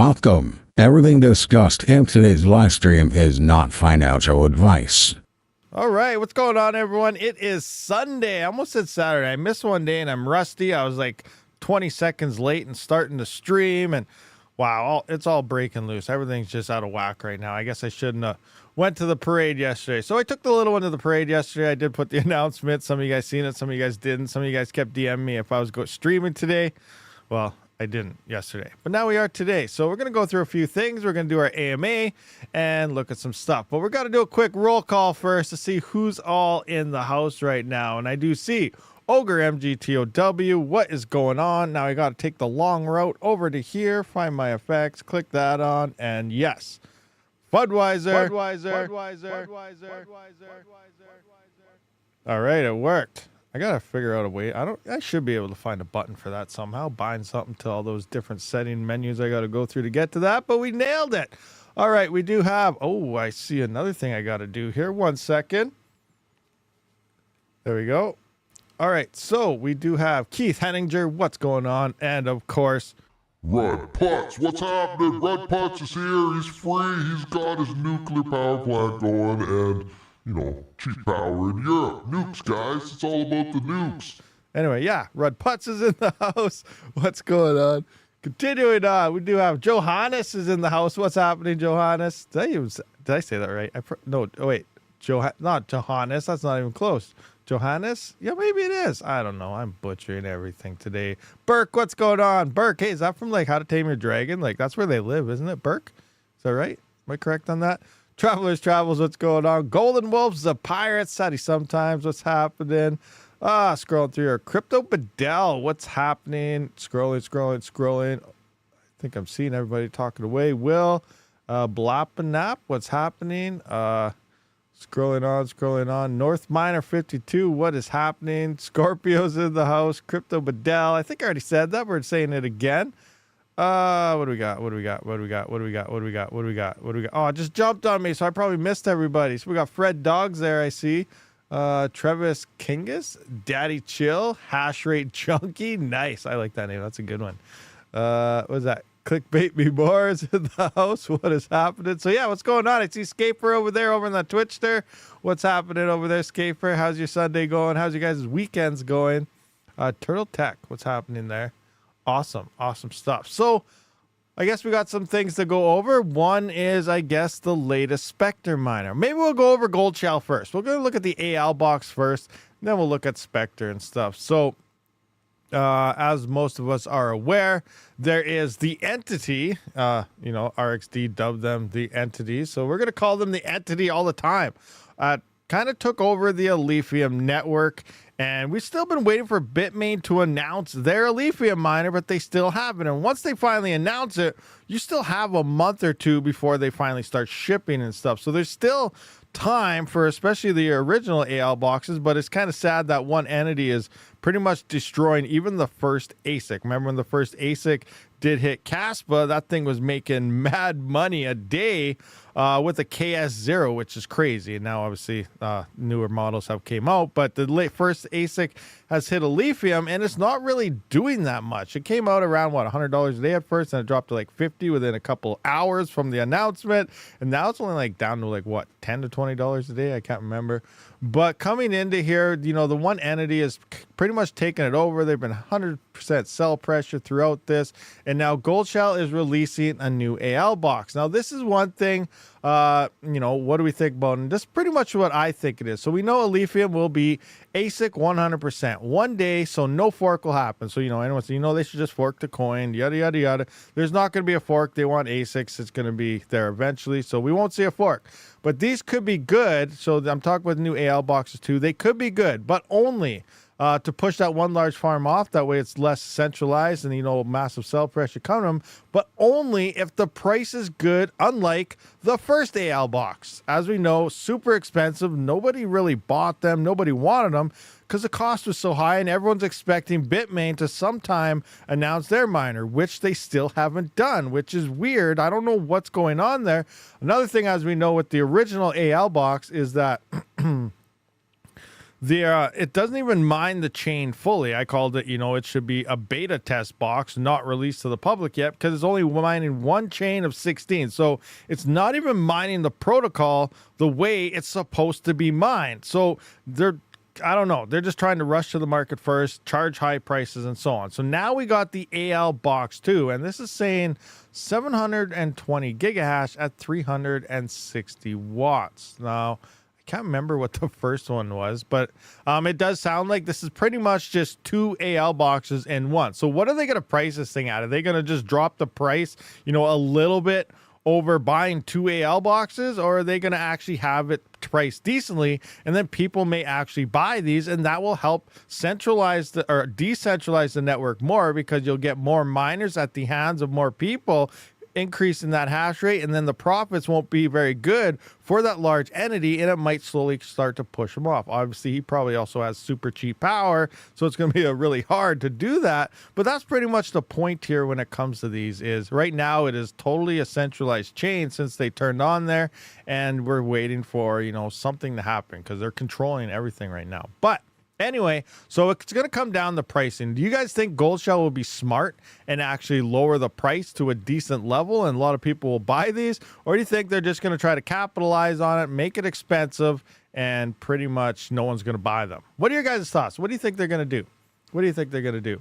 Welcome. Everything discussed in today's live stream is not financial advice. All right, what's going on, everyone? It is Sunday. I almost said Saturday. I missed one day and I'm rusty. I was like 20 seconds late and starting to stream, and wow, it's all breaking loose. Everything's just out of whack right now. I guess I shouldn't have went to the parade yesterday. So I took the little one to the parade yesterday. I did put the announcement. Some of you guys seen it. Some of you guys didn't. Some of you guys kept DMing me if I was streaming today. Well, I didn't yesterday, but now we are today. So we're going to go through a few things. We're going to do our AMA and look at some stuff, but we're going to do a quick roll call first to see who's all in the house right now. And I do see Ogre MGTOW. What is going on? Now I got to take the long route over to here, find my effects, click that on, and yes, Budweiser. All right, it worked. I gotta figure out a way. I should be able to find a button for that somehow. Bind something to all those different setting menus I gotta go through to get to that, but we nailed it. All right, we do have, oh, I see another thing I gotta do here. 1 second. There we go. All right, so we do have Keith Henninger. What's going on? And of course, Rud Putz, what's happening? Rud Putz is here. He's free. He's got his nuclear power plant going, and you know, cheap power in Europe. Nukes, guys. It's all about the nukes. Anyway, yeah, Rud Putz is in the house. What's going on? Continuing on, we do have Johannes is in the house. What's happening, Johannes? Did I say that right? No, oh wait, not Johannes. That's not even close. Johannes? Yeah, maybe it is. I don't know. I'm butchering everything today. Burke, what's going on? Burke, hey, is that from like How to Tame Your Dragon? Like that's where they live, isn't it, Burke? Is that right? Am I correct on that? Travelers Travels, what's going on? Golden Wolves, the Pirates, Sadie Sometimes, what's happening? Scrolling through here. Crypto Bedell, what's happening? Scrolling. I think I'm seeing everybody talking away. Will, Blappanap, what's happening? Scrolling on. North Miner 52, what is happening? Scorpio's in the house. Crypto Bedell, I think I already said that. We're saying it again. What do we got? Oh, it just jumped on me, so I probably missed everybody. So we got Fred Dogs there, I see. Travis Kingus, Daddy Chill, Hash Rate Chunky. Nice. I like that name. That's a good one. What was that? Clickbait Me More is in the house. What is happening? So yeah, what's going on? I see Scaper over there, over in the Twitch there. What's happening over there, Scaper? How's your Sunday going? How's your guys' weekends going? Turtle Tech, what's happening there? Awesome stuff. So I guess we got some things to go over. One is, I guess, the latest Spectre miner. Maybe we'll go over Goldshell first. We're going to look at the AL box first, and then we'll look at Spectre and stuff. So as most of us are aware, there is the entity, RXD dubbed them the entity. So we're going to call them the entity all the time. Kind of took over the Alephium network, and we've still been waiting for Bitmain to announce their Alephium miner, but they still haven't. And once they finally announce it, you still have a month or two before they finally start shipping and stuff. So there's still time for especially the original AL boxes, but it's kind of sad that one entity is pretty much destroying even the first ASIC. Remember when the first ASIC did hit Kaspa, that thing was making mad money a day with a KS0, which is crazy. And now obviously newer models have came out, but the first ASIC has hit Alephium, and it's not really doing that much. It came out around what, $100 a day at first, and it dropped to like 50 within a couple hours from the announcement, and now it's only like down to like what, $10 to $20 a day. I can't remember. But coming into here, you know, the one entity is pretty much taking it over. They've been 100% sell pressure throughout this. And now Goldshell is releasing a new AL box. Now, this is one thing, what do we think about it? And this is pretty much what I think it is. So we know Alephium will be ASIC 100%. One day, so no fork will happen. So, anyone, they should just fork the coin, yada, yada, yada. There's not going to be a fork. They want ASICs. It's going to be there eventually. So we won't see a fork. But these could be good. So I'm talking about the new AL boxes too. They could be good, but only to push that one large farm off. That way it's less centralized and, massive sell pressure coming, but only if the price is good, unlike the first AL box. As we know, super expensive. Nobody really bought them. Nobody wanted them because the cost was so high, and everyone's expecting Bitmain to sometime announce their miner, which they still haven't done, which is weird. I don't know what's going on there. Another thing, as we know with the original AL box, is that it doesn't even mine the chain fully. I called it, it should be a beta test box, not released to the public yet, because it's only mining one chain of 16. So it's not even mining the protocol the way it's supposed to be mined. So I don't know. They're just trying to rush to the market first, charge high prices, and so on. So now we got the AL box 2, and this is saying 720 gigahash at 360 watts. Now, can't remember what the first one was, but it does sound like this is pretty much just 2 AL boxes in one. So what are they going to price this thing at? Are they going to just drop the price, a little bit over buying 2 AL boxes, or are they going to actually have it priced decently, and then people may actually buy these, and that will help centralize or decentralize the network more, because you'll get more miners at the hands of more people, increasing that hash rate, and then the profits won't be very good for that large entity, and it might slowly start to push him off. Obviously, he probably also has super cheap power, so it's going to be really hard to do that, but that's pretty much the point here when it comes to these. Is right now it is totally a centralized chain since they turned on there, and we're waiting for something to happen, because they're controlling everything right now. But anyway, so it's going to come down to pricing. Do you guys think Goldshell will be smart and actually lower the price to a decent level and a lot of people will buy these? Or do you think they're just going to try to capitalize on it, make it expensive, and pretty much no one's going to buy them? What are your guys' thoughts? What do you think they're going to do? What do you think they're going to do?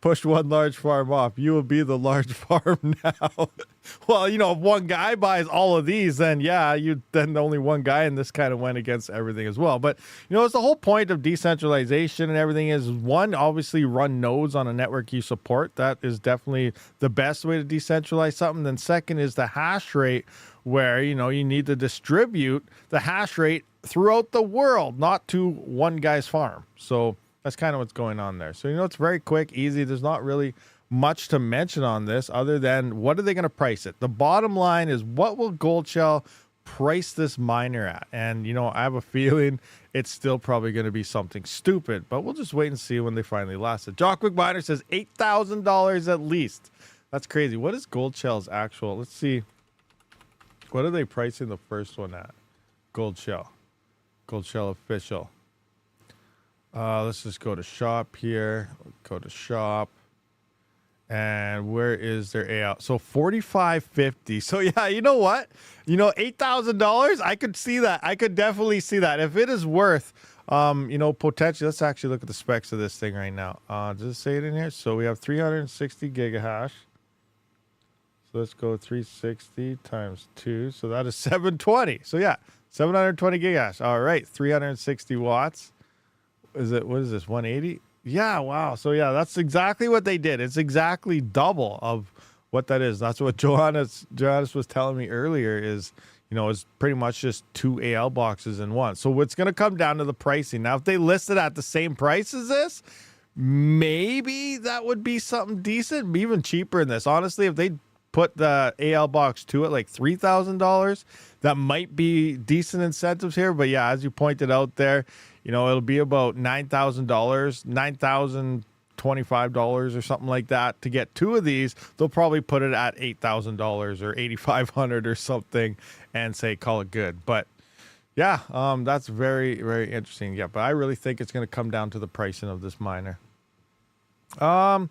Push one large farm off. You will be the large farm now. Well, if one guy buys all of these, then then only one guy, and this kind of went against everything as well. But, it's the whole point of decentralization and everything is, one, obviously run nodes on a network you support. That is definitely the best way to decentralize something. Then second is the hash rate, where, you need to distribute the hash rate throughout the world, not to one guy's farm. So that's kind of what's going on there. So, it's very quick, easy. There's not really much to mention on this other than what are they going to price it? The bottom line is, what will Goldshell price this miner at? And, I have a feeling it's still probably going to be something stupid, but we'll just wait and see when they finally last it. Jockwick Miner says $8,000 at least. That's crazy. What is Goldshell's actual? Let's see. What are they pricing the first one at? Goldshell official. Let's just go to shop here. Go to shop. And where is their AL? So $4,550. So yeah, you know what? $8,000. I could see that. I could definitely see that. If it is worth, potentially. Let's actually look at the specs of this thing right now. Does it say it in here? So we have 360 gigahash. So let's go 360 times 2. So that is 720. So yeah, 720 gigahash. All right, 360 watts. What is this, 180? Yeah, wow. So yeah, that's exactly what they did. It's exactly double of what that is. That's what Johannes was telling me earlier is, is pretty much just 2 AL boxes in one. So it's going to come down to the pricing. Now, if they listed at the same price as this, maybe that would be something decent, even cheaper than this. Honestly, if they put the AL box 2 at like $3,000, that might be decent incentives here. But yeah, as you pointed out there, it'll be about $9,000, $9,025 or something like that to get 2 of these. They'll probably put it at $8,000 or $8,500 or something and say, call it good. But yeah, that's very, very interesting. Yeah, but I really think it's going to come down to the pricing of this miner. I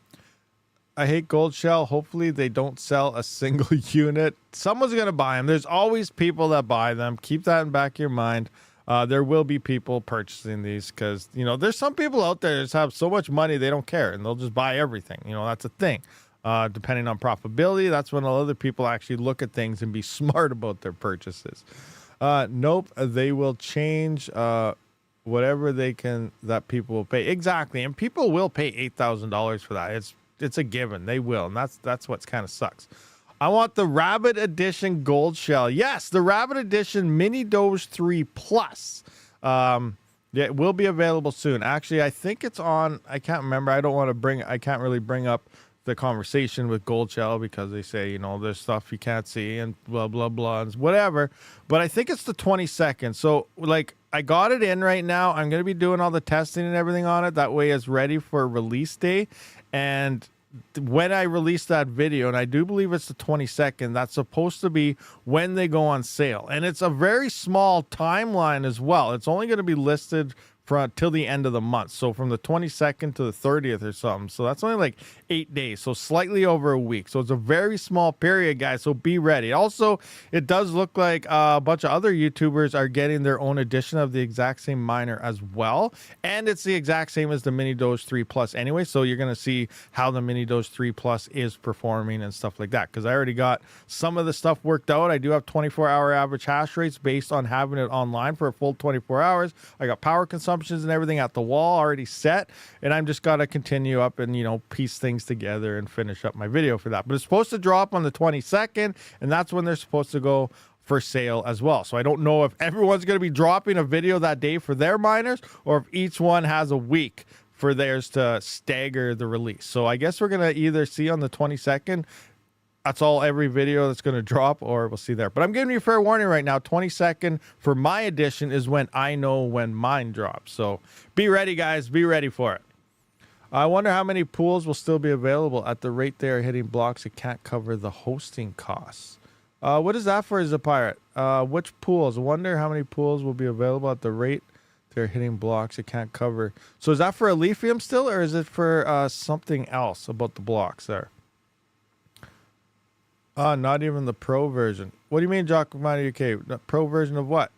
hate Goldshell. Hopefully they don't sell a single unit. Someone's going to buy them. There's always people that buy them. Keep that in the back of your mind. There will be people purchasing these because, there's some people out there that just have so much money they don't care and they'll just buy everything. That's a thing. Depending on profitability, that's when other people actually look at things and be smart about their purchases. Nope, they will change whatever they can that people will pay. Exactly, and people will pay $8,000 for that. It's a given. They will, and that's what kind of sucks. I want the Rabid Edition Goldshell. Yes, the Rabid Edition Mini Doge 3 Plus. Yeah, it will be available soon. Actually, I think it's on. I can't remember. I can't really bring up the conversation with Goldshell because they say, there's stuff you can't see and blah, blah, blah, and whatever. But I think it's the 22nd. So, I got it in right now. I'm going to be doing all the testing and everything on it. That way it's ready for release day. And when I release that video, and I do believe it's the 22nd, that's supposed to be when they go on sale. And it's a very small timeline as well. It's only going to be listed till the end of the month. So from the 22nd to the 30th or something. So that's only like 8 days. So slightly over a week. So it's a very small period, guys. So be ready. Also, it does look like a bunch of other YouTubers are getting their own edition of the exact same miner as well. And it's the exact same as the Mini Doge 3 Plus anyway. So you're going to see how the Mini Doge 3 Plus is performing and stuff like that. Because I already got some of the stuff worked out. I do have 24-hour average hash rates based on having it online for a full 24 hours. I got power consumption and everything at the wall already set, and I'm just gotta continue up and piece things together and finish up my video for that. But it's supposed to drop on the 22nd, and that's when they're supposed to go for sale as well. So I don't know if everyone's going to be dropping a video that day for their miners, or if each one has a week for theirs to stagger the release. So I guess we're gonna either see on the 22nd, that's all every video that's going to drop, or we'll see there. But I'm giving you a fair warning right now. 22nd for my edition is when I know when mine drops. So be ready, guys. Be ready for it. I wonder how many pools will still be available at the rate they are hitting blocks. It can't cover the hosting costs. What is that for, Zapirate? Which pools? I wonder how many pools will be available at the rate they're hitting blocks. It can't cover. So is that for a lithium still, or is it for something else about the blocks there? Not even the pro version. What do you mean, Giacomo UK? The pro version of what?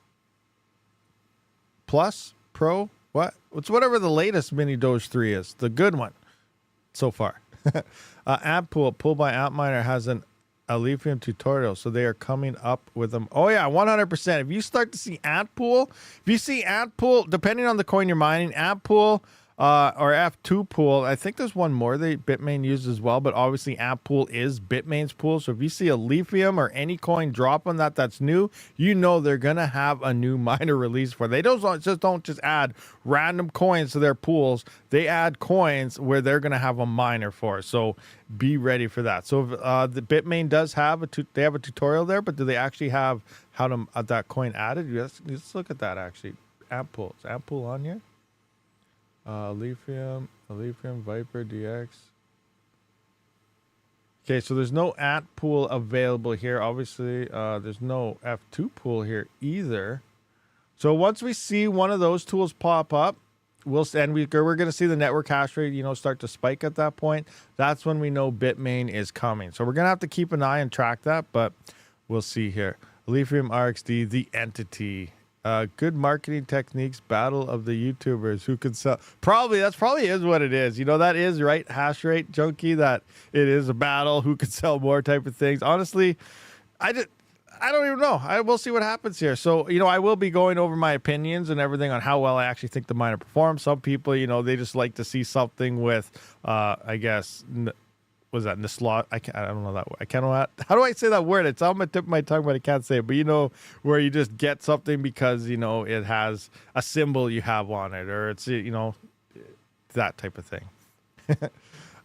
Plus? Pro? What? It's whatever the latest Mini Doge 3 is. The good one so far. Amp Pool by Antminer has a lithium tutorial, so they are coming up with them. Oh yeah, 100%. If you start to see Ant Pool, if you see Ant Pool, depending on the coin you're mining, Ant Pool or F2 pool, I think there's one more that Bitmain uses as well, but obviously Amp Pool is Bitmain's pool. So if you see a lithium or any coin drop on that's new, they're gonna have a new miner release for it. They don't just add random coins to their pools. They add coins where they're gonna have a miner for. So be ready for that. So the Bitmain does have they have a tutorial there, but do they actually have how to that coin added? Let's look at that actually. Amp Pool. Is Amp Pool on here? Lithium Viper DX. Okay, so there's no Ant Pool available here. Obviously, there's no F2 pool here either. So once we see one of those tools pop up, we're going to see the network hash rate, start to spike at that point. That's when we know Bitmain is coming. So we're going to have to keep an eye and track that, but we'll see here. Lithium RXD, the entity. Good marketing techniques, battle of the YouTubers who can sell. That's probably is what it is. That is right, hash rate junkie, that it is a battle who can sell more type of things. Honestly, I don't even know. We'll see what happens here. So, I will be going over my opinions and everything on how well I actually think the miner performs. Some people, they just like to see something with, I guess, was that Nislot? I don't know that. I can't know how do I say that word? It's on my tip of my tongue, but I can't say it. But where you just get something because it has a symbol you have on it, or it's that type of thing.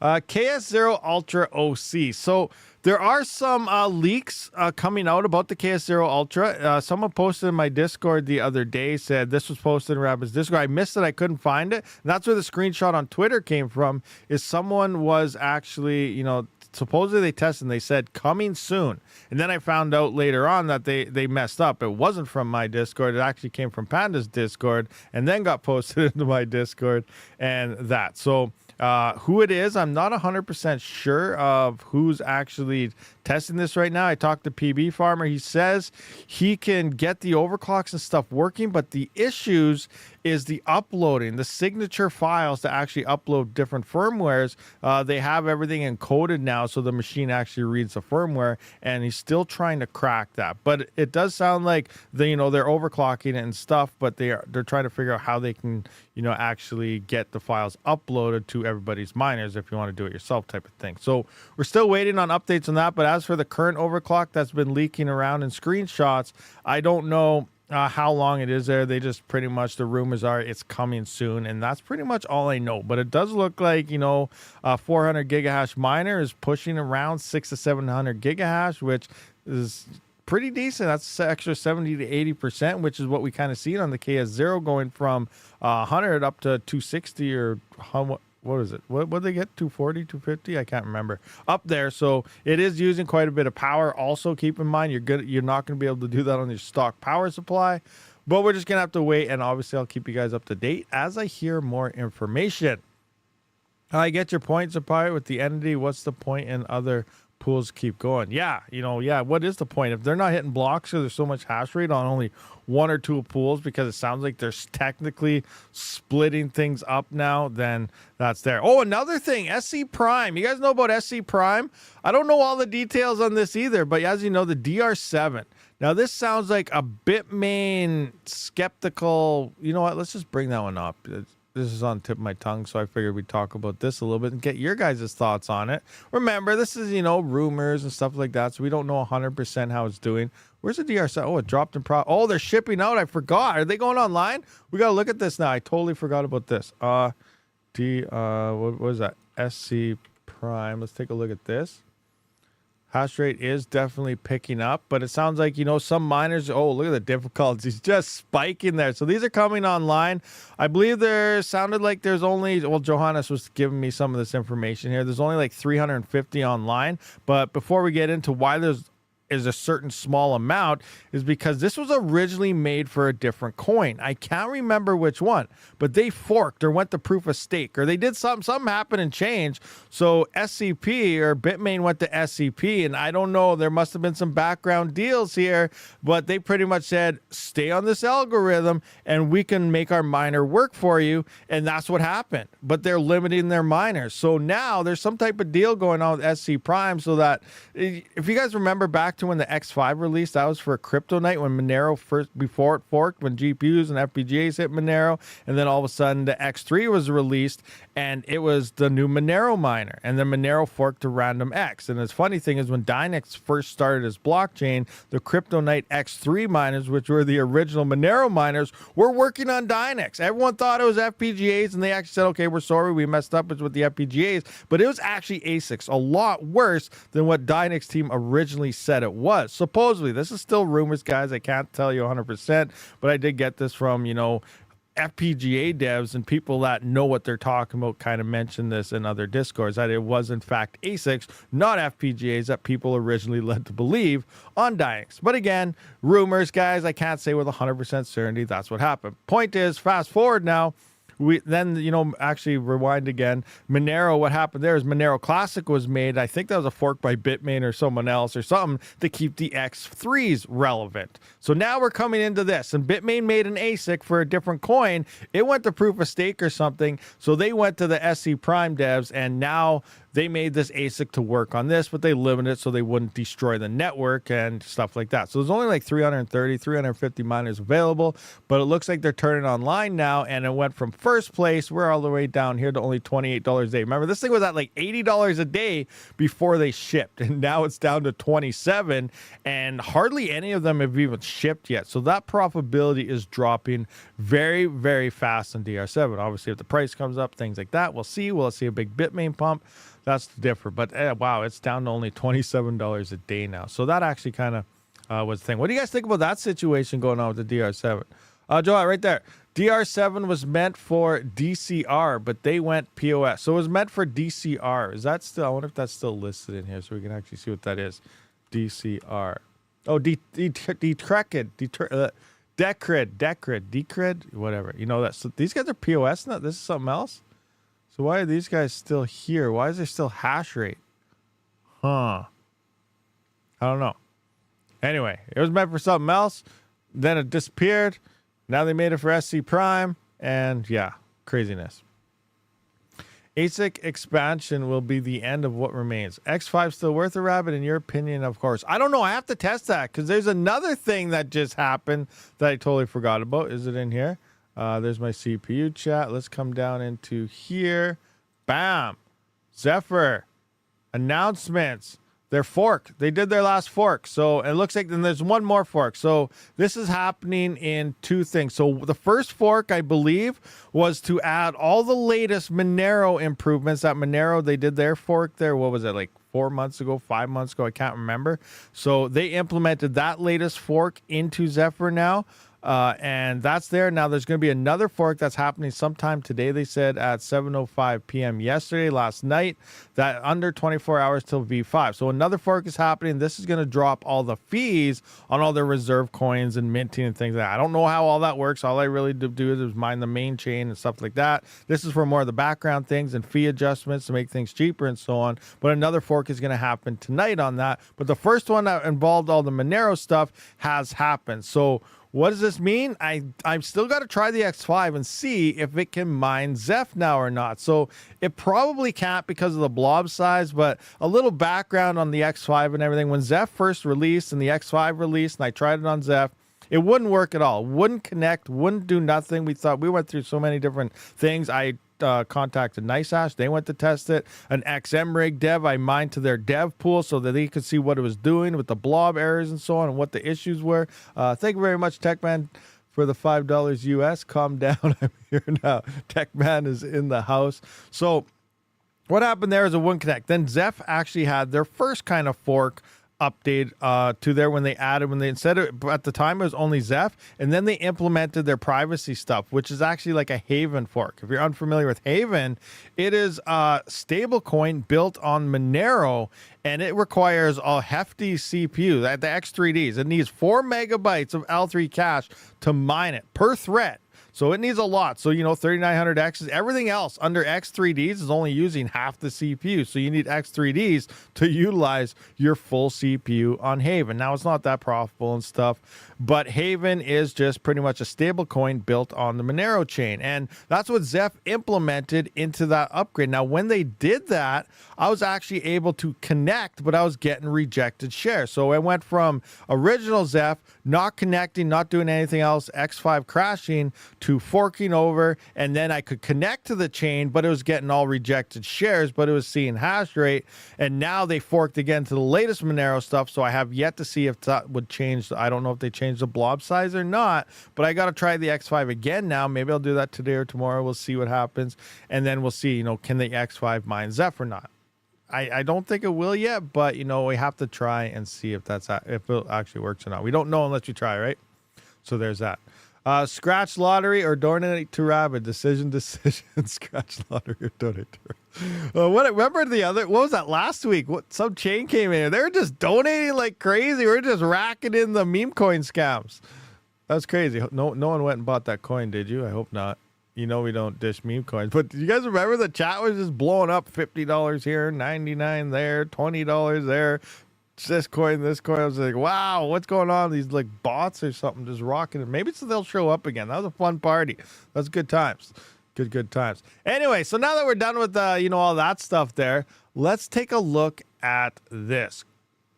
KS0 Ultra OC. So there are some leaks coming out about the KS0 Ultra. Someone posted in my Discord the other day, said this was posted in Rabid's Discord. I missed it. I couldn't find it. And that's where the screenshot on Twitter came from, is someone was actually, supposedly they tested and they said coming soon. And then I found out later on that they messed up. It wasn't from my Discord. It actually came from Panda's Discord and then got posted into my Discord and that. So who it is, I'm not 100% sure of who's actually testing this right now. I talked to PB Farmer. He says he can get the overclocks and stuff working, but the issues is the uploading, the signature files to actually upload different firmwares. They have everything encoded now, so the machine actually reads the firmware, and he's still trying to crack that. But it does sound like they're overclocking it and stuff, but they're trying to figure out how they can actually get the files uploaded to everybody's miners if you want to do it yourself type of thing. So we're still waiting on updates on that. But as for the current overclock that's been leaking around in screenshots, I don't know how long it is there. They just pretty much, the rumors are it's coming soon, and that's pretty much all I know. But it does look like a 400 gigahash miner is pushing around 600 to 700 gigahash, which is pretty decent. That's extra 70 to 80%, which is what we kind of see on the KS0, going from 100 up to 260, or what is it? What they get? 240, 250? I can't remember. Up there. So it is using quite a bit of power. Also, keep in mind you're not going to be able to do that on your stock power supply. But we're just going to have to wait, and obviously I'll keep you guys up to date as I hear more information. I get your point, Zapire, with the entity. What's the point in other pools keep going? Yeah, what is the point? If they're not hitting blocks or there's so much hash rate on only one or two pools, because it sounds like they're technically splitting things up now, then that's there. Oh, another thing, SC Prime. You guys know about SC Prime? I don't know all the details on this either, but as you know, the DR7. Now, this sounds like a Bitmain skeptical. You know what? Let's just bring that one up. This is on the tip of my tongue, so I figured we'd talk about this a little bit and get your guys' thoughts on it. Remember, this is, rumors and stuff like that, so we don't know 100% how it's doing. Where's the DR7? Oh, it dropped in Oh, they're shipping out. I forgot. Are they going online? We got to look at this now. I totally forgot about this. What was that? SC Prime. Let's take a look at this. Hash rate is definitely picking up, but it sounds like, some miners, oh, look at the difficulties, just spiking there. So these are coming online. I believe sounded like there's only, well, Johannes was giving me some of this information here. There's only like 350 online, but before we get into why there's is a certain small amount is because this was originally made for a different coin. I can't remember which one, but they forked or went to proof of stake, or they did something happened and changed. So SCP or Bitmain went to SCP, and I don't know, there must have been some background deals here, but they pretty much said, stay on this algorithm and we can make our miner work for you. And that's what happened, but they're limiting their miners. So now there's some type of deal going on with SC Prime, so that if you guys remember back to when the X5 released, that was for a crypto night when Monero before it forked, when GPUs and FPGAs hit Monero, and then all of a sudden the X3 was released and it was the new Monero miner, and then Monero forked to Random X. And the funny thing is, when Dynex first started his blockchain, the crypto night X3 miners, which were the original Monero miners, were working on Dynex. Everyone thought it was FPGAs, and they actually said, okay, we're sorry, we messed up with the FPGAs, but it was actually ASICs, a lot worse than what Dynex team originally said it was. Supposedly, this is still rumors, guys. I can't tell you 100%, but I did get this from, FPGA devs and people that know what they're talking about kind of mentioned this in other discords, that it was in fact ASICs, not FPGAs, that people originally led to believe on Dynex. But again, rumors, guys. I can't say with 100% certainty that's what happened. Point is, fast forward now, actually rewind again. Monero, what happened there is Monero Classic was made. I think that was a fork by Bitmain or someone else or something to keep the X3s relevant. So now we're coming into this, and Bitmain made an ASIC for a different coin. It went to proof of stake or something. So they went to the SC Prime devs, and now they made this ASIC to work on this, but they limited it so they wouldn't destroy the network and stuff like that. So there's only like 330, 350 miners available, but it looks like they're turning online now, and it went from first place, we're all the way down here, to only $28 a day. Remember, this thing was at like $80 a day before they shipped, and now it's down to $27, and hardly any of them have even shipped yet. So that profitability is dropping very, very fast on DR7. Obviously, if the price comes up, things like that, we'll see. We'll see a big Bitmain pump. That's different, but wow, it's down to only $27 a day now. So that actually kind of was the thing. What do you guys think about that situation going on with the DR7? Joel, right there. DR7 was meant for DCR, but they went POS. So it was meant for DCR. Is that still, I wonder if that's still listed in here so we can actually see what that is. DCR. Oh, Decred, whatever. That. So these guys are POS now? This is something else? So why are these guys still here? Why is there still hash rate? I don't know. Anyway, it was meant for something else. Then it disappeared. Now they made it for SC Prime. And yeah, craziness. ASIC expansion will be the end of what remains. X5 still worth a rabbit in your opinion? Of course. I don't know. I have to test that because there's another thing that just happened that I totally forgot about. Is it in here? There's my CPU chat. Let's come down into here. Bam. Zephyr. Announcements. Their fork. They did their last fork. So it looks like then there's one more fork. So this is happening in two things. So the first fork, I believe, was to add all the latest Monero improvements. That Monero, they did their fork there. What was it, like 4 months ago, 5 months ago? I can't remember. So they implemented that latest fork into Zephyr now. And that's there. Now there's going to be another fork that's happening sometime today. They said at 7:05 p.m. yesterday, last night, that under 24 hours till V5. So another fork is happening. This is going to drop all the fees on all their reserve coins and minting and things like that. I don't know how all that works. All I really do is mine the main chain and stuff like that. This is for more of the background things and fee adjustments to make things cheaper and so on. But another fork is going to happen tonight on that. But the first one that involved all the Monero stuff has happened. So what does this mean? I've still got to try the X5 and see if it can mine Zeph now or not. So it probably can't because of the blob size, but a little background on the X5 and everything. When Zeph first released and the X5 released and I tried it on Zeph, it wouldn't work at all. Wouldn't connect, wouldn't do nothing. We went through so many different things. I contacted NiceHash. They went to test it. An XM rig dev, I mined to their dev pool so that they could see what it was doing with the blob errors and so on and what the issues were. Thank you very much, TechMan, for the $5 US. Calm down. I'm here now. TechMan is in the house. So what happened there is it wouldn't connect. Then Zeph actually had their first kind of fork update to there when they instead of, at the time it was only Zeph, and then they implemented their privacy stuff, which is actually like a Haven fork. If you're unfamiliar with Haven, it is a stable coin built on Monero, and it requires a hefty CPU, the X3Ds. It needs 4 megabytes of L3 cache to mine it per thread. So it needs a lot. So, 3900Xs, everything else under X3Ds is only using half the CPU. So you need X3Ds to utilize your full CPU on Haven. Now, it's not that profitable and stuff, but Haven is just pretty much a stable coin built on the Monero chain. And that's what Zeph implemented into that upgrade. Now, when they did that, I was actually able to connect, but I was getting rejected shares. So I went from original Zeph, not connecting, not doing anything else, X5 crashing, to forking over, and then I could connect to the chain, but it was getting all rejected shares, but it was seeing hash rate. And now they forked again to the latest Monero stuff, so I have yet to see if that would change. I don't know if they changed the blob size or not, but I got to try the X5 again now. Maybe I'll do that today or tomorrow. We'll see what happens, and then we'll see, can the X5 mine Zeph or not? I don't think it will yet, but, we have to try and see if if it actually works or not. We don't know unless you try, right? So there's that. Scratch lottery or donate to Rabid. Decision. Scratch lottery or donate to Rabid. What was that last week? Some chain came in here. They were just donating like crazy. We're just racking in the meme coin scams. That's crazy. No one went and bought that coin, did you? I hope not. We don't dish meme coins. But do you guys remember the chat was just blowing up? $50 here, $99 there, $20 there. This coin. I was like, wow, what's going on? These like bots or something just rocking it. Maybe they'll show up again. That was a fun party. That's good times. Good times. Anyway, so now that we're done with all that stuff there, let's take a look at this.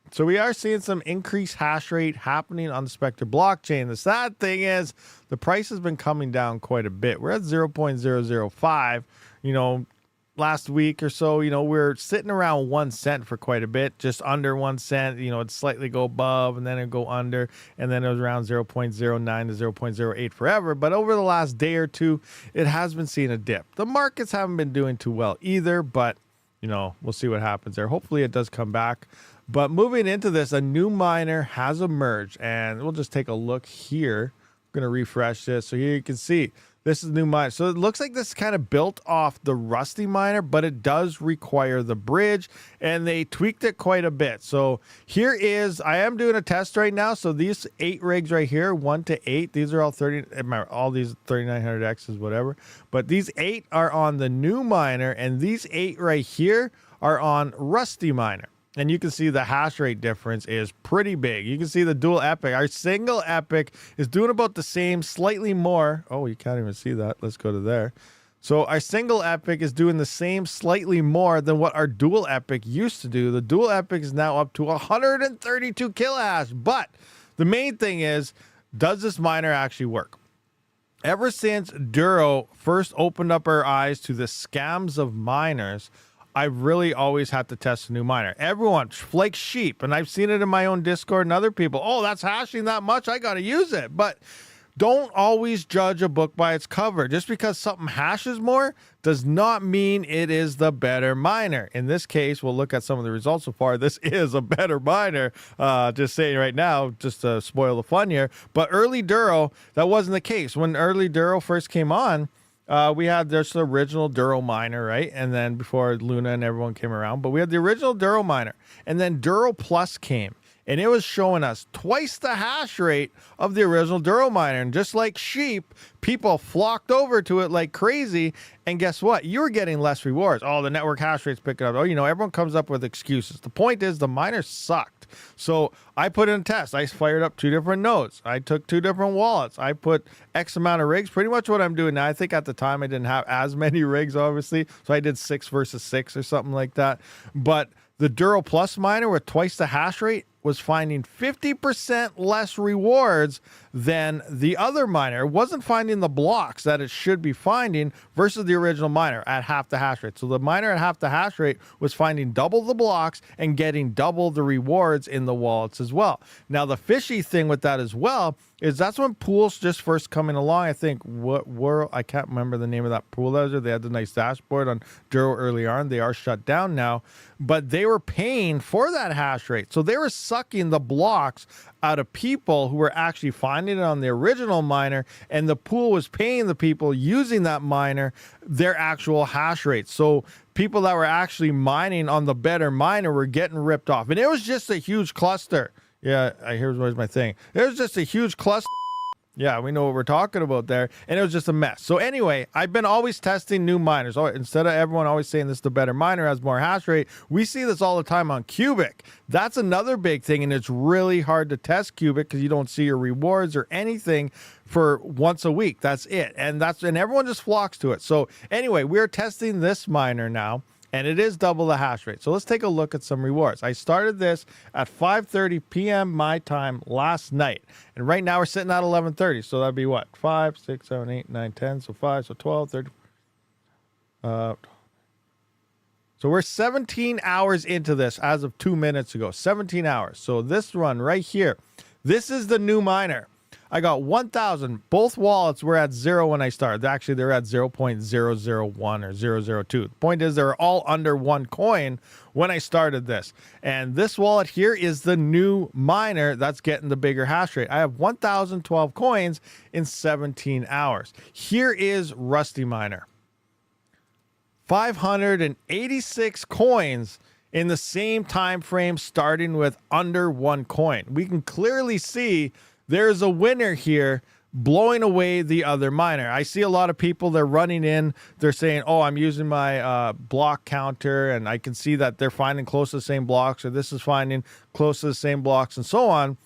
So we are seeing some increased hash rate happening on the Spectre blockchain. The sad thing is the price has been coming down quite a bit. We're at 0.005. Last week or so, we're sitting around 1 cent for quite a bit, just under 1 cent. It'd slightly go above and then it'd go under, and then it was around 0.09 to 0.08 forever. But over the last day or two, it has been seeing a dip. The markets haven't been doing too well either, but we'll see what happens there. Hopefully it does come back. But moving into this, a new miner has emerged, and we'll just take a look here. I'm going to refresh this. So here you can see this is the new miner. So it looks like this is kind of built off the Rusty miner, but it does require the bridge, and they tweaked it quite a bit. So here is, I am doing a test right now. So these 8 rigs right here, 1 to 8, these are all all these 3900Xs, whatever. But these 8 are on the new miner, and these 8 right here are on Rusty miner. And you can see the hash rate difference is pretty big. You can see the dual epic. Our single epic is doing about the same, slightly more. Oh, you can't even see that. Let's go to there. So our single epic is doing the same, slightly more than what our dual epic used to do. The dual epic is now up to 132 kilohash. But the main thing is, does this miner actually work? Ever since Duro first opened up our eyes to the scams of miners, I've really always had to test a new miner. Everyone flakes sheep, and I've seen it in my own Discord and other people. Oh, that's hashing that much. I got to use it. But don't always judge a book by its cover. Just because something hashes more does not mean it is the better miner. In this case, we'll look at some of the results so far. This is a better miner. Just saying right now, just to spoil the fun here. But early Duro, that wasn't the case. When early Duro first came on, we had this original Duro miner, right? And then before Luna and everyone came around, but we had the original Duro miner. And then Duro Plus came. And it was showing us twice the hash rate of the original Duro miner. And just like sheep, people flocked over to it like crazy. And guess what? You were getting less rewards. Oh, the network hash rate's picking up. Oh, you know, everyone comes up with excuses. The point is the miner sucked. So I put in a test. I fired up 2 different nodes. I took 2 different wallets. I put X amount of rigs. Pretty much what I'm doing now. I think at the time I didn't have as many rigs, obviously. So I did 6 versus 6 or something like that. But the Duro Plus miner with twice the hash rate was finding 50% less rewards than the other miner. It wasn't finding the blocks that it should be finding versus the original miner at half the hash rate. So the miner at half the hash rate was finding double the blocks and getting double the rewards in the wallets as well. Now, the fishy thing with that as well is that's when pools just first coming along. I think I can't remember the name of that pool ledger. They had the nice dashboard on Duro early on. They are shut down now, but they were paying for that hash rate. So they were sucking the blocks out of people who were actually finding it on the original miner, and the pool was paying the people using that miner their actual hash rate. So people that were actually mining on the better miner were getting ripped off. And it was just a huge cluster. Yeah, here's my thing. It was just a huge cluster. Yeah, we know what we're talking about there. And it was just a mess. So anyway, I've been always testing new miners. Instead of everyone always saying this is the better miner, has more hash rate, we see this all the time on Cubic. That's another big thing, and it's really hard to test Cubic because you don't see your rewards or anything for once a week. That's it. And everyone just flocks to it. So anyway, we're testing this miner now. And it is double the hash rate. So let's take a look at some rewards. I started this at 5:30 p.m. my time last night. And right now we're sitting at 11:30. So that'd be what? 5, 6, 7, 8, 9, 10. So 5, so 12, 30. So we're 17 hours into this as of 2 minutes ago. 17 hours. So this run right here, this is the new miner. I got 1,000. Both wallets were at 0 when I started. Actually, they're at 0.001 or 002. The point is they're all under 1 coin when I started this. And this wallet here is the new miner that's getting the bigger hash rate. I have 1,012 coins in 17 hours. Here is Rusty Miner. 586 coins in the same time frame, starting with under 1 coin. We can clearly see there's a winner here blowing away the other miner. I see a lot of people, they're running in, they're saying, oh, I'm using my block counter, and I can see that they're finding close to the same blocks, or this is finding close to the same blocks, and so on.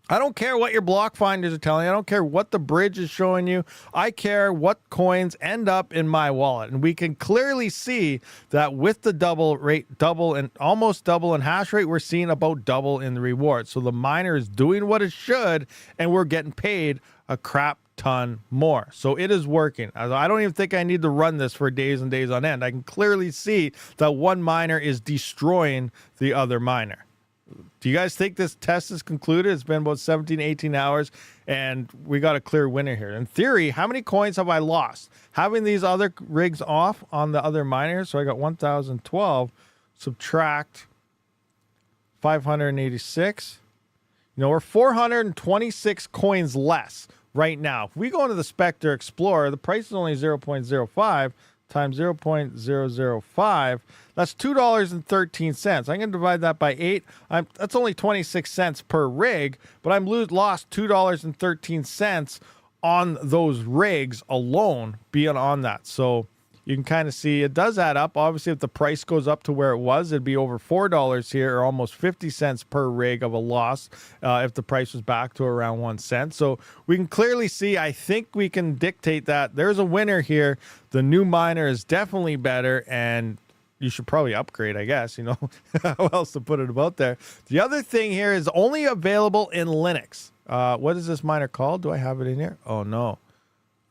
I don't care what your block finders are telling you. I don't care what the bridge is showing you. I care what coins end up in my wallet. And we can clearly see that with the almost double in hash rate, we're seeing about double in the reward. So the miner is doing what it should, and we're getting paid a crap ton more. So it is working. I don't even think I need to run this for days and days on end. I can clearly see that one miner is destroying the other miner. Do you guys think this test is concluded? It's been about 17, 18 hours, and we got a clear winner here. In theory, how many coins have I lost? Having these other rigs off on the other miners, so I got 1,012, subtract 586. You know, we're 426 coins less right now. If we go into the Spectre Explorer, the price is only 0.05 times 0.005. That's $2.13. I'm going to divide that by 8. That's only 26 cents per rig, but I'm lost $2.13 on those rigs alone being on that. So you can kind of see it does add up. Obviously, if the price goes up to where it was, it'd be over $4 here, or almost 50 cents per rig of a loss if the price was back to around 1 cent. So we can clearly see, I think we can dictate that there's a winner here. The new miner is definitely better, and you should probably upgrade, I guess, you know. How else to put it about there? The other thing here is only available in Linux. What is this miner called? Do I have it in here? Oh, no.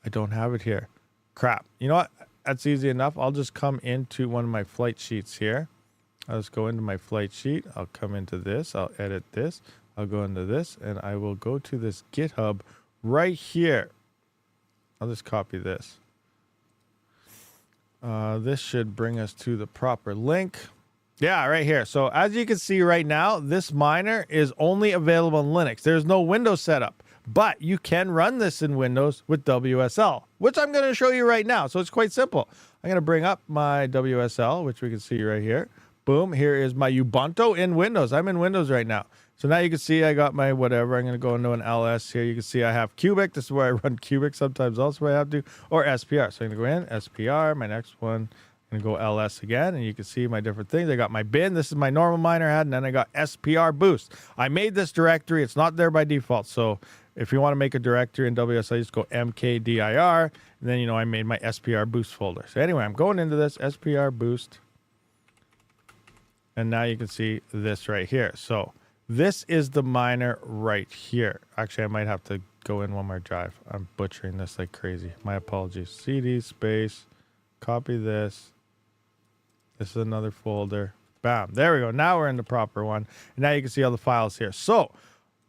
I don't have it here. Crap. You know what? That's easy enough. I'll just come into one of my flight sheets here. I'll just go into my flight sheet. I'll come into this. I'll edit this. I'll go into this, and I will go to this GitHub right here. I'll just copy this. This should bring us to the proper link. Yeah, right here. So as you can see right now, this miner is only available in Linux. There's no Windows setup, but you can run this in Windows with WSL, which I'm going to show you right now. So it's quite simple. I'm going to bring up my WSL, which we can see right here. Boom. Here is my Ubuntu in Windows. I'm in Windows right now. So now you can see I got my whatever. I'm going to go into an LS here. You can see I have Cubic. This is where I run Cubic sometimes also where I have to, or SPR. So I'm going to go in, SPR, my next one. I'm going to go LS again, and you can see my different things. I got my bin. This is my normal miner I had, and then I got SPR boost. I made this directory. It's not there by default. So if you want to make a directory in WSL, just go mkdir, and then, you know, I made my SPR boost folder. So anyway, I'm going into this SPR boost, and now you can see this right here. So this is the miner right here. Actually, I might have to go in one more drive. I'm butchering this like crazy. My apologies. CD space, copy this. This is another folder. Bam. There we go. Now we're in the proper one. And now you can see all the files here. So,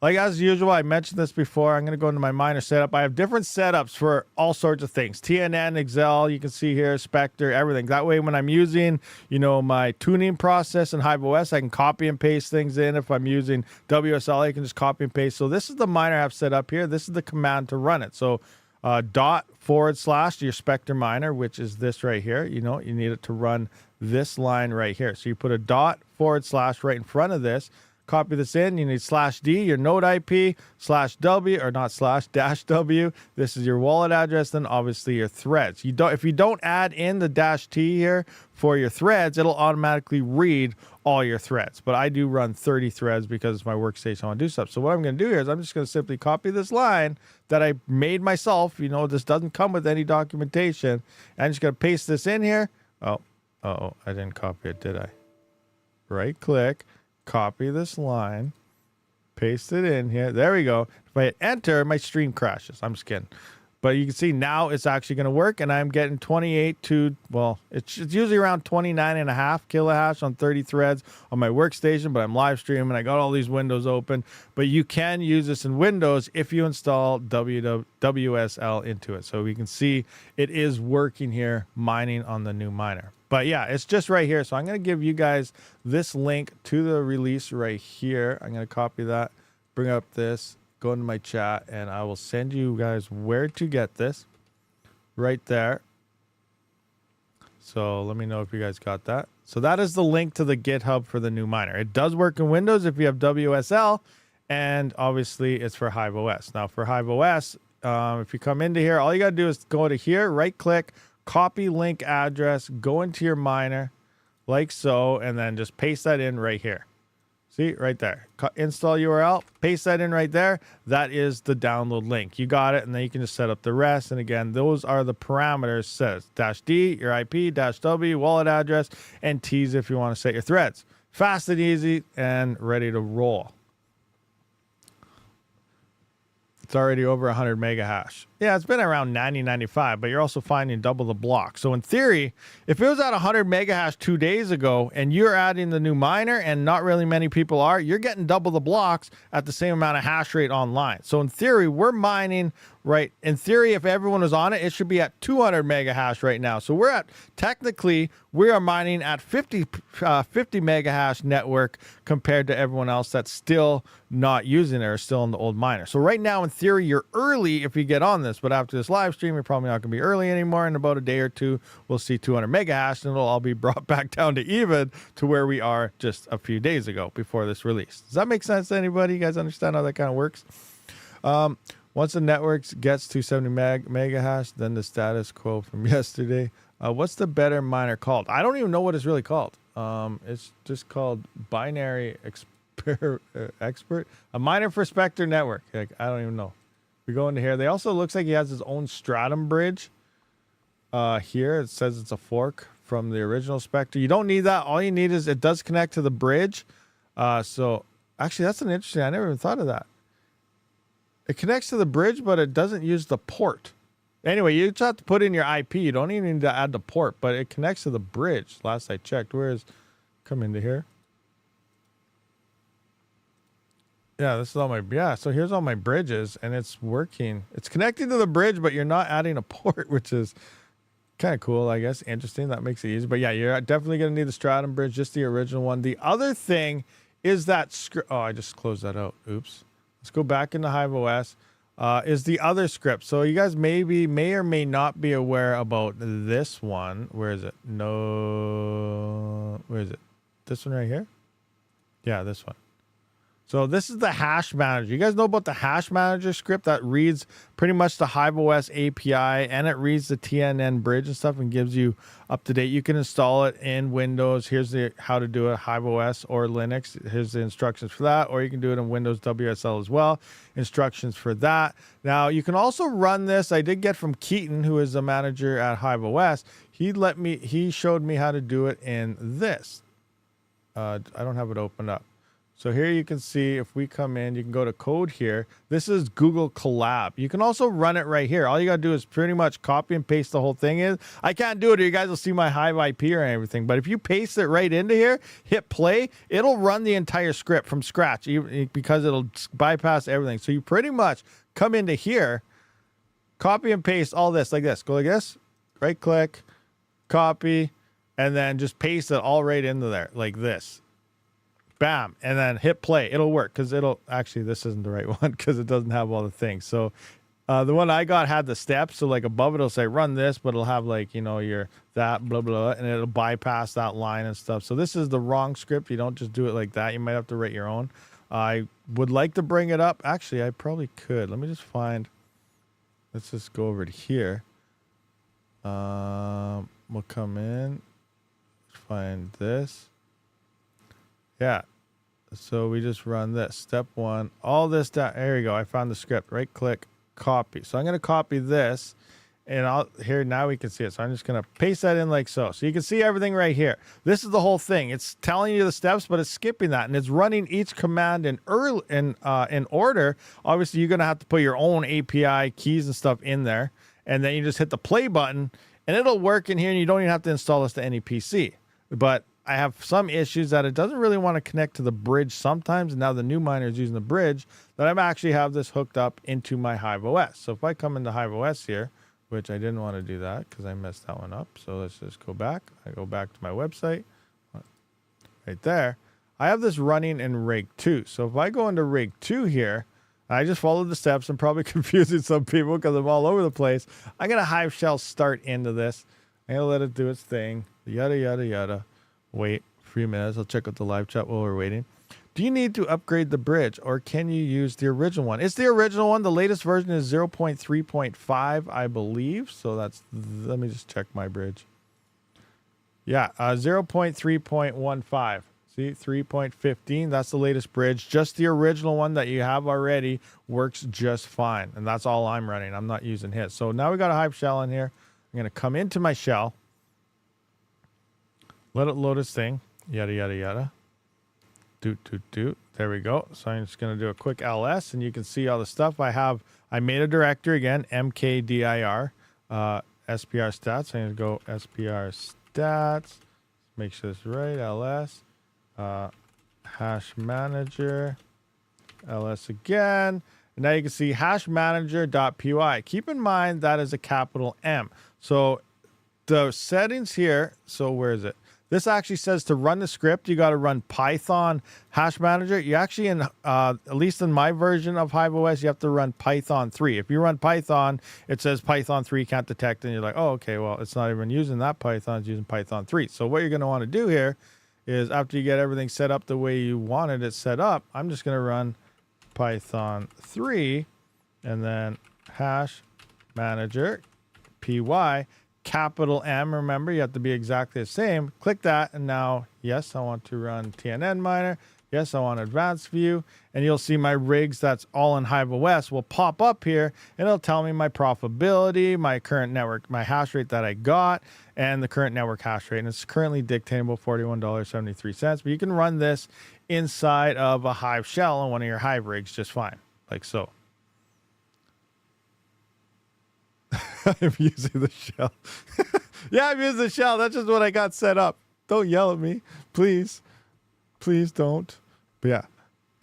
like as usual, I mentioned this before. I'm going to go into my miner setup. I have different setups for all sorts of things. TNN, Excel, you can see here, Spectre, everything. That way when I'm using, you know, my tuning process in HiveOS, I can copy and paste things in. If I'm using WSL, I can just copy and paste. So this is the miner I have set up here. This is the command to run it. So // your Spectre miner, which is this right here. You know, you need it to run this line right here. So you put a // right in front of this. Copy this in. You need /D, your node IP, /W, or not /-W. This is your wallet address, then obviously your threads. If you don't add in the -T here for your threads, it'll automatically read all your threads. But I do run 30 threads because it's my workstation. I want to do stuff. So what I'm going to do here is I'm just going to simply copy this line that I made myself. You know, this doesn't come with any documentation. I'm just going to paste this in here. Oh, I didn't copy it, did I? Right click. Copy this line, paste it in here. There we go. If I hit enter, my stream crashes. I'm just kidding. But you can see now it's actually going to work, and I'm getting 28 to, well, it's usually around 29.5 kilohash on 30 threads on my workstation, but I'm live streaming. I got all these windows open. But you can use this in Windows if you install WSL into it. So we can see it is working here, mining on the new miner. But yeah, it's just right here. So I'm going to give you guys this link to the release right here. I'm going to copy that, bring up this, go into my chat, and I will send you guys where to get this right there. So let me know if you guys got that. So that is the link to the GitHub for the new miner. It does work in Windows if you have WSL, and obviously it's for HiveOS. Now for HiveOS, if you come into here, all you got to do is go to here, right click, copy link address, go into your miner like so, and then just paste that in right here. See, right there. Install URL, paste that in right there. That is the download link. You got it, and then you can just set up the rest. And again, those are the parameters. Says -D, your IP, -W, wallet address, and T's if you want to set your threads. Fast and easy and ready to roll. It's already over 100 mega hash. Yeah, it's been around 90, 95, but you're also finding double the block. So in theory, if it was at 100 mega hash 2 days ago and you're adding the new miner and not really many people are, you're getting double the blocks at the same amount of hash rate online. So in theory, we're mining, right? In theory, if everyone was on it, it should be at 200 mega hash right now. So we're at, technically, we are mining at 50 mega hash network compared to everyone else that's still not using it or still in the old miner. So right now, in theory, you're early if you get on this, but after this live stream, you're probably not going to be early anymore. In about a day or two, we'll see 200 mega hash, and it'll all be brought back down to even to where we are just a few days ago before this release. Does that make sense to anybody? You guys understand how that kind of works? Once the network gets to 70 mega hash, then the status quo from yesterday. What's the better miner called? I don't even know what it's really called. It's just called Binary Expert. A miner for Spectre network. Like, I don't even know. We go into here. They also looks like he has his own Stratum bridge. Here it says it's a fork from the original Spectre. You don't need that. All you need is it does connect to the bridge. So actually, that's an interesting. I never even thought of that. It connects to the bridge, but it doesn't use the port. Anyway, you just have to put in your IP. You don't even need to add the port, but it connects to the bridge. Last I checked. Where is? Come into here. Yeah, this is all my, yeah, so here's all my bridges, and it's working. It's connecting to the bridge, but you're not adding a port, which is kind of cool, I guess. Interesting. That makes it easy. But yeah, you're definitely going to need the Stratum bridge, just the original one. The other thing is that script. Oh, I just closed that out. Oops. Let's go back into Hive OS. Is the other script. So you guys may or may not be aware about this one. Where is it? No. Where is it? This one right here? Yeah, this one. So this is the hash manager. You guys know about the hash manager script that reads pretty much the Hive OS API, and it reads the TNN bridge and stuff and gives you up to date. You can install it in Windows. Here's the how to do it, Hive OS or Linux. Here's the instructions for that, or you can do it in Windows WSL as well. Instructions for that. Now you can also run this. I did get from Keaton, who is the manager at Hive OS. He showed me how to do it in this. I don't have it opened up. So here you can see, if we come in, you can go to code here. This is Google Colab. You can also run it right here. All you got to do is pretty much copy and paste the whole thing in. I can't do it, or you guys will see my Hive IP or everything. But if you paste it right into here, hit play, it'll run the entire script from scratch because it'll bypass everything. So you pretty much come into here, copy and paste all this like this. Go like this, right click, copy, and then just paste it all right into there like this. Bam, and then hit play. It'll work because it'll actually, this isn't the right one because it doesn't have all the things. So the one I got had the steps. So like above it'll say run this, but it'll have like, you know, your that blah blah, and it'll bypass that line and stuff. So this is the wrong script. You don't just do it like that. You might have to write your own. I would like to bring it up. Actually, I probably could. Let me just find. Let's just go over to here. We'll come in. Find this. Yeah, so we just run this. Step one, all this down. There you go. I found the script. Right click, copy. So I'm going to copy this, and here now we can see it. So I'm just going to paste that in like so. So you can see everything right here. This is the whole thing. It's telling you the steps, but it's skipping that, and it's running each command in order. Obviously, you're going to have to put your own API keys and stuff in there, and then you just hit the play button, and it'll work in here, and you don't even have to install this to any PC. But I have some issues that it doesn't really want to connect to the bridge sometimes. And now the new miner is using the bridge, that I'm actually have this hooked up into my Hive OS. So if I come into Hive OS here, which I didn't want to do that because I messed that one up. So let's just go back. I go back to my website right there. I have this running in rig 2. So if I go into rig 2 here, I just followed the steps. I'm probably confusing some people because I'm all over the place. I'm going to Hive shell start into this. I'm going to let it do its thing. Yada, yada, yada. Wait a few minutes. I'll check out the live chat while we're waiting. Do you need to upgrade the bridge, or can you use the original one? It's the original one. The latest version is 0.3.5, I believe. So that's, let me just check my bridge. Yeah, 0.3.15. See, 3.15. That's the latest bridge. Just the original one that you have already works just fine. And that's all I'm running. I'm not using his. So now we got a Hive shell in here. I'm going to come into my shell. Let it load its thing. Yada, yada, yada. Doot, doot, doot. There we go. So I'm just going to do a quick ls, and you can see all the stuff I have. I made a directory again, mkdir, SPR stats. I'm going to go SPR stats. Make sure it's right. ls. Hash manager. ls again. And now you can see hash manager.py. Keep in mind that is a capital M. So the settings here. So where is it? This actually says to run the script, you got to run Python hash manager. You actually, at least in my version of Hive OS, you have to run Python 3. If you run Python, it says Python 3 can't detect, and you're like, oh, okay, well, it's not even using that Python, it's using Python 3. So what you're going to want to do here is, after you get everything set up the way you wanted it set up, I'm just going to run Python 3, and then hash manager, py, capital M. Remember, you have to be exactly the same. Click that, and now, yes, I want to run TNN miner. Yes, I want advanced view, and you'll see my rigs that's all in Hive OS will pop up here, and it'll tell me my profitability, my current network, my hash rate that I got, and the current network hash rate. And it's currently dictatable $41.73. But you can run this inside of a Hive shell on one of your Hive rigs just fine, like so. I'm using the shell. Yeah, I'm using the shell. That's just what I got set up. Don't yell at me, please. Please don't. But yeah.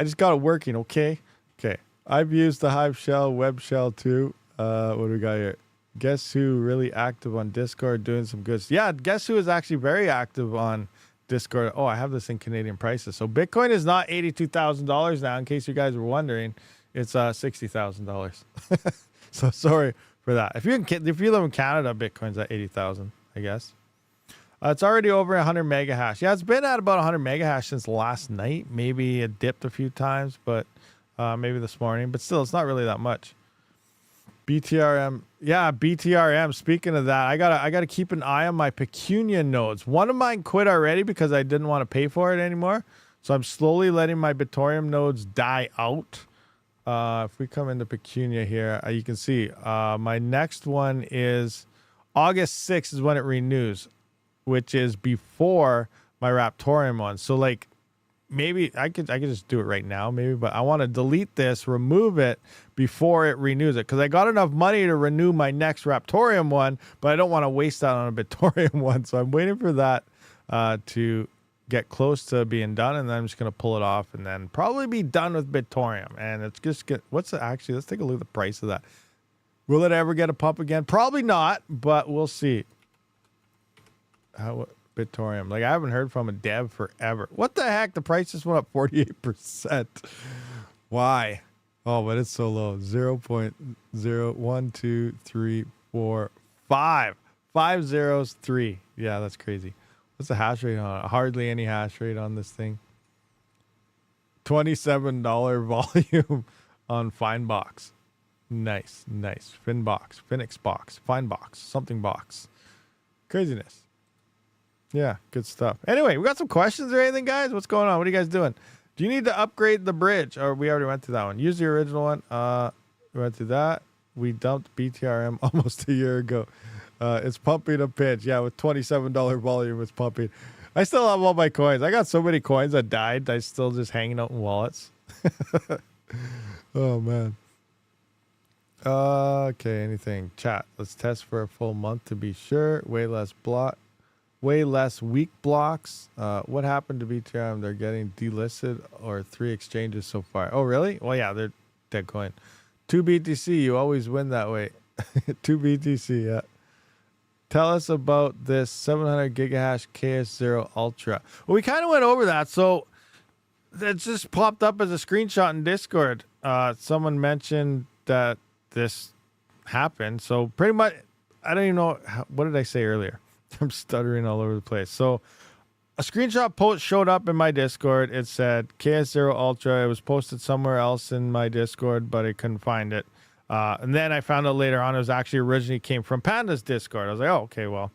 I just got it working, okay? Okay. I've used the Hive shell, web shell too. What do we got here? Guess who really active on Discord doing some good stuff. Yeah, guess who is actually very active on Discord. Oh, I have this in Canadian prices. So Bitcoin is not $82,000 now, in case you guys were wondering. It's $60,000. So sorry for that. If you live in Canada, Bitcoin's at 80,000, I guess. It's already over 100 mega hash. Yeah, it's been at about 100 mega hash since last night. Maybe it dipped a few times, but maybe this morning. But still, it's not really that much. BTRM. Yeah, BTRM. Speaking of that, I gotta keep an eye on my Pecunia nodes. One of mine quit already because I didn't want to pay for it anymore. So I'm slowly letting my Bitorium nodes die out. If we come into Pecunia here, you can see my next one is August 6th is when it renews, which is before my Raptorium one. So like maybe I could just do it right now, maybe, but I want to delete this, remove it before it renews it, because I got enough money to renew my next Raptorium one, but I don't want to waste that on a Bitorium one. So I'm waiting for that to get close to being done, and then I'm just gonna pull it off and then probably be done with Bitorium. And it's just actually, let's take a look at the price of that. Will it ever get a pump again? Probably not, but we'll see. How Bitorium? Like, I haven't heard from a dev forever. What the heck? The price just went up 48%. Why? Oh, but it's so low. 0.01234 5. 5 zeros 3. Yeah, that's crazy. What's the hash rate on it? Hardly any hash rate on this thing. $27 volume on Finebox. Nice, nice. Finbox, Phoenix box, Finebox, something box. Craziness. Yeah, good stuff. Anyway, we got some questions or anything, guys? What's going on? What are you guys doing? Do you need to upgrade the bridge? Or we already went through that one. Use the original one. We went through that. We dumped BTRM almost a year ago. It's pumping a pinch. Yeah, with $27 volume, it's pumping. I still have all my coins. I got so many coins that died. I still just hanging out in wallets. Oh, man. Okay, anything. Chat. Let's test for a full month to be sure. Way less weak blocks. What happened to BTRM? They're getting delisted or 3 exchanges so far. Oh, really? Well, yeah, they're dead coin. 2 BTC. You always win that way. 2 BTC, yeah. Tell us about this 700 gigahash KS0 Ultra. Well, we kind of went over that. So that just popped up as a screenshot in Discord. Someone mentioned that this happened. So pretty much, I don't even know. What did I say earlier? I'm stuttering all over the place. So a screenshot post showed up in my Discord. It said KS0 Ultra. It was posted somewhere else in my Discord, but I couldn't find it. And then I found out later on it was actually originally came from Panda's Discord. I was like, oh, okay, well,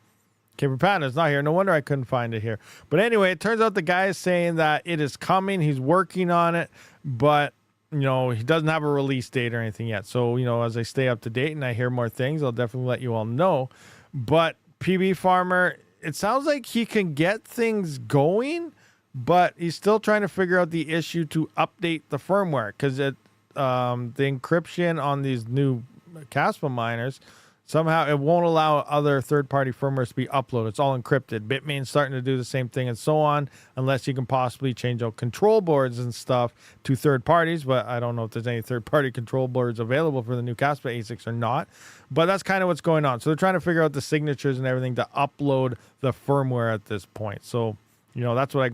came from Panda. It's not here. No wonder I couldn't find it here. But anyway, it turns out the guy is saying that it is coming. He's working on it, but you know, he doesn't have a release date or anything yet. So, you know, as I stay up to date and I hear more things, I'll definitely let you all know. But PB Farmer, it sounds like he can get things going, but he's still trying to figure out the issue to update the firmware, because the encryption on these new Kaspa miners, somehow it won't allow other third-party firmwares to be uploaded. It's all encrypted. Bitmain's starting to do the same thing and so on, unless you can possibly change out control boards and stuff to third parties. But I don't know if there's any third-party control boards available for the new Kaspa ASICs or not. But that's kind of what's going on. So they're trying to figure out the signatures and everything to upload the firmware at this point. So, you know, that's what I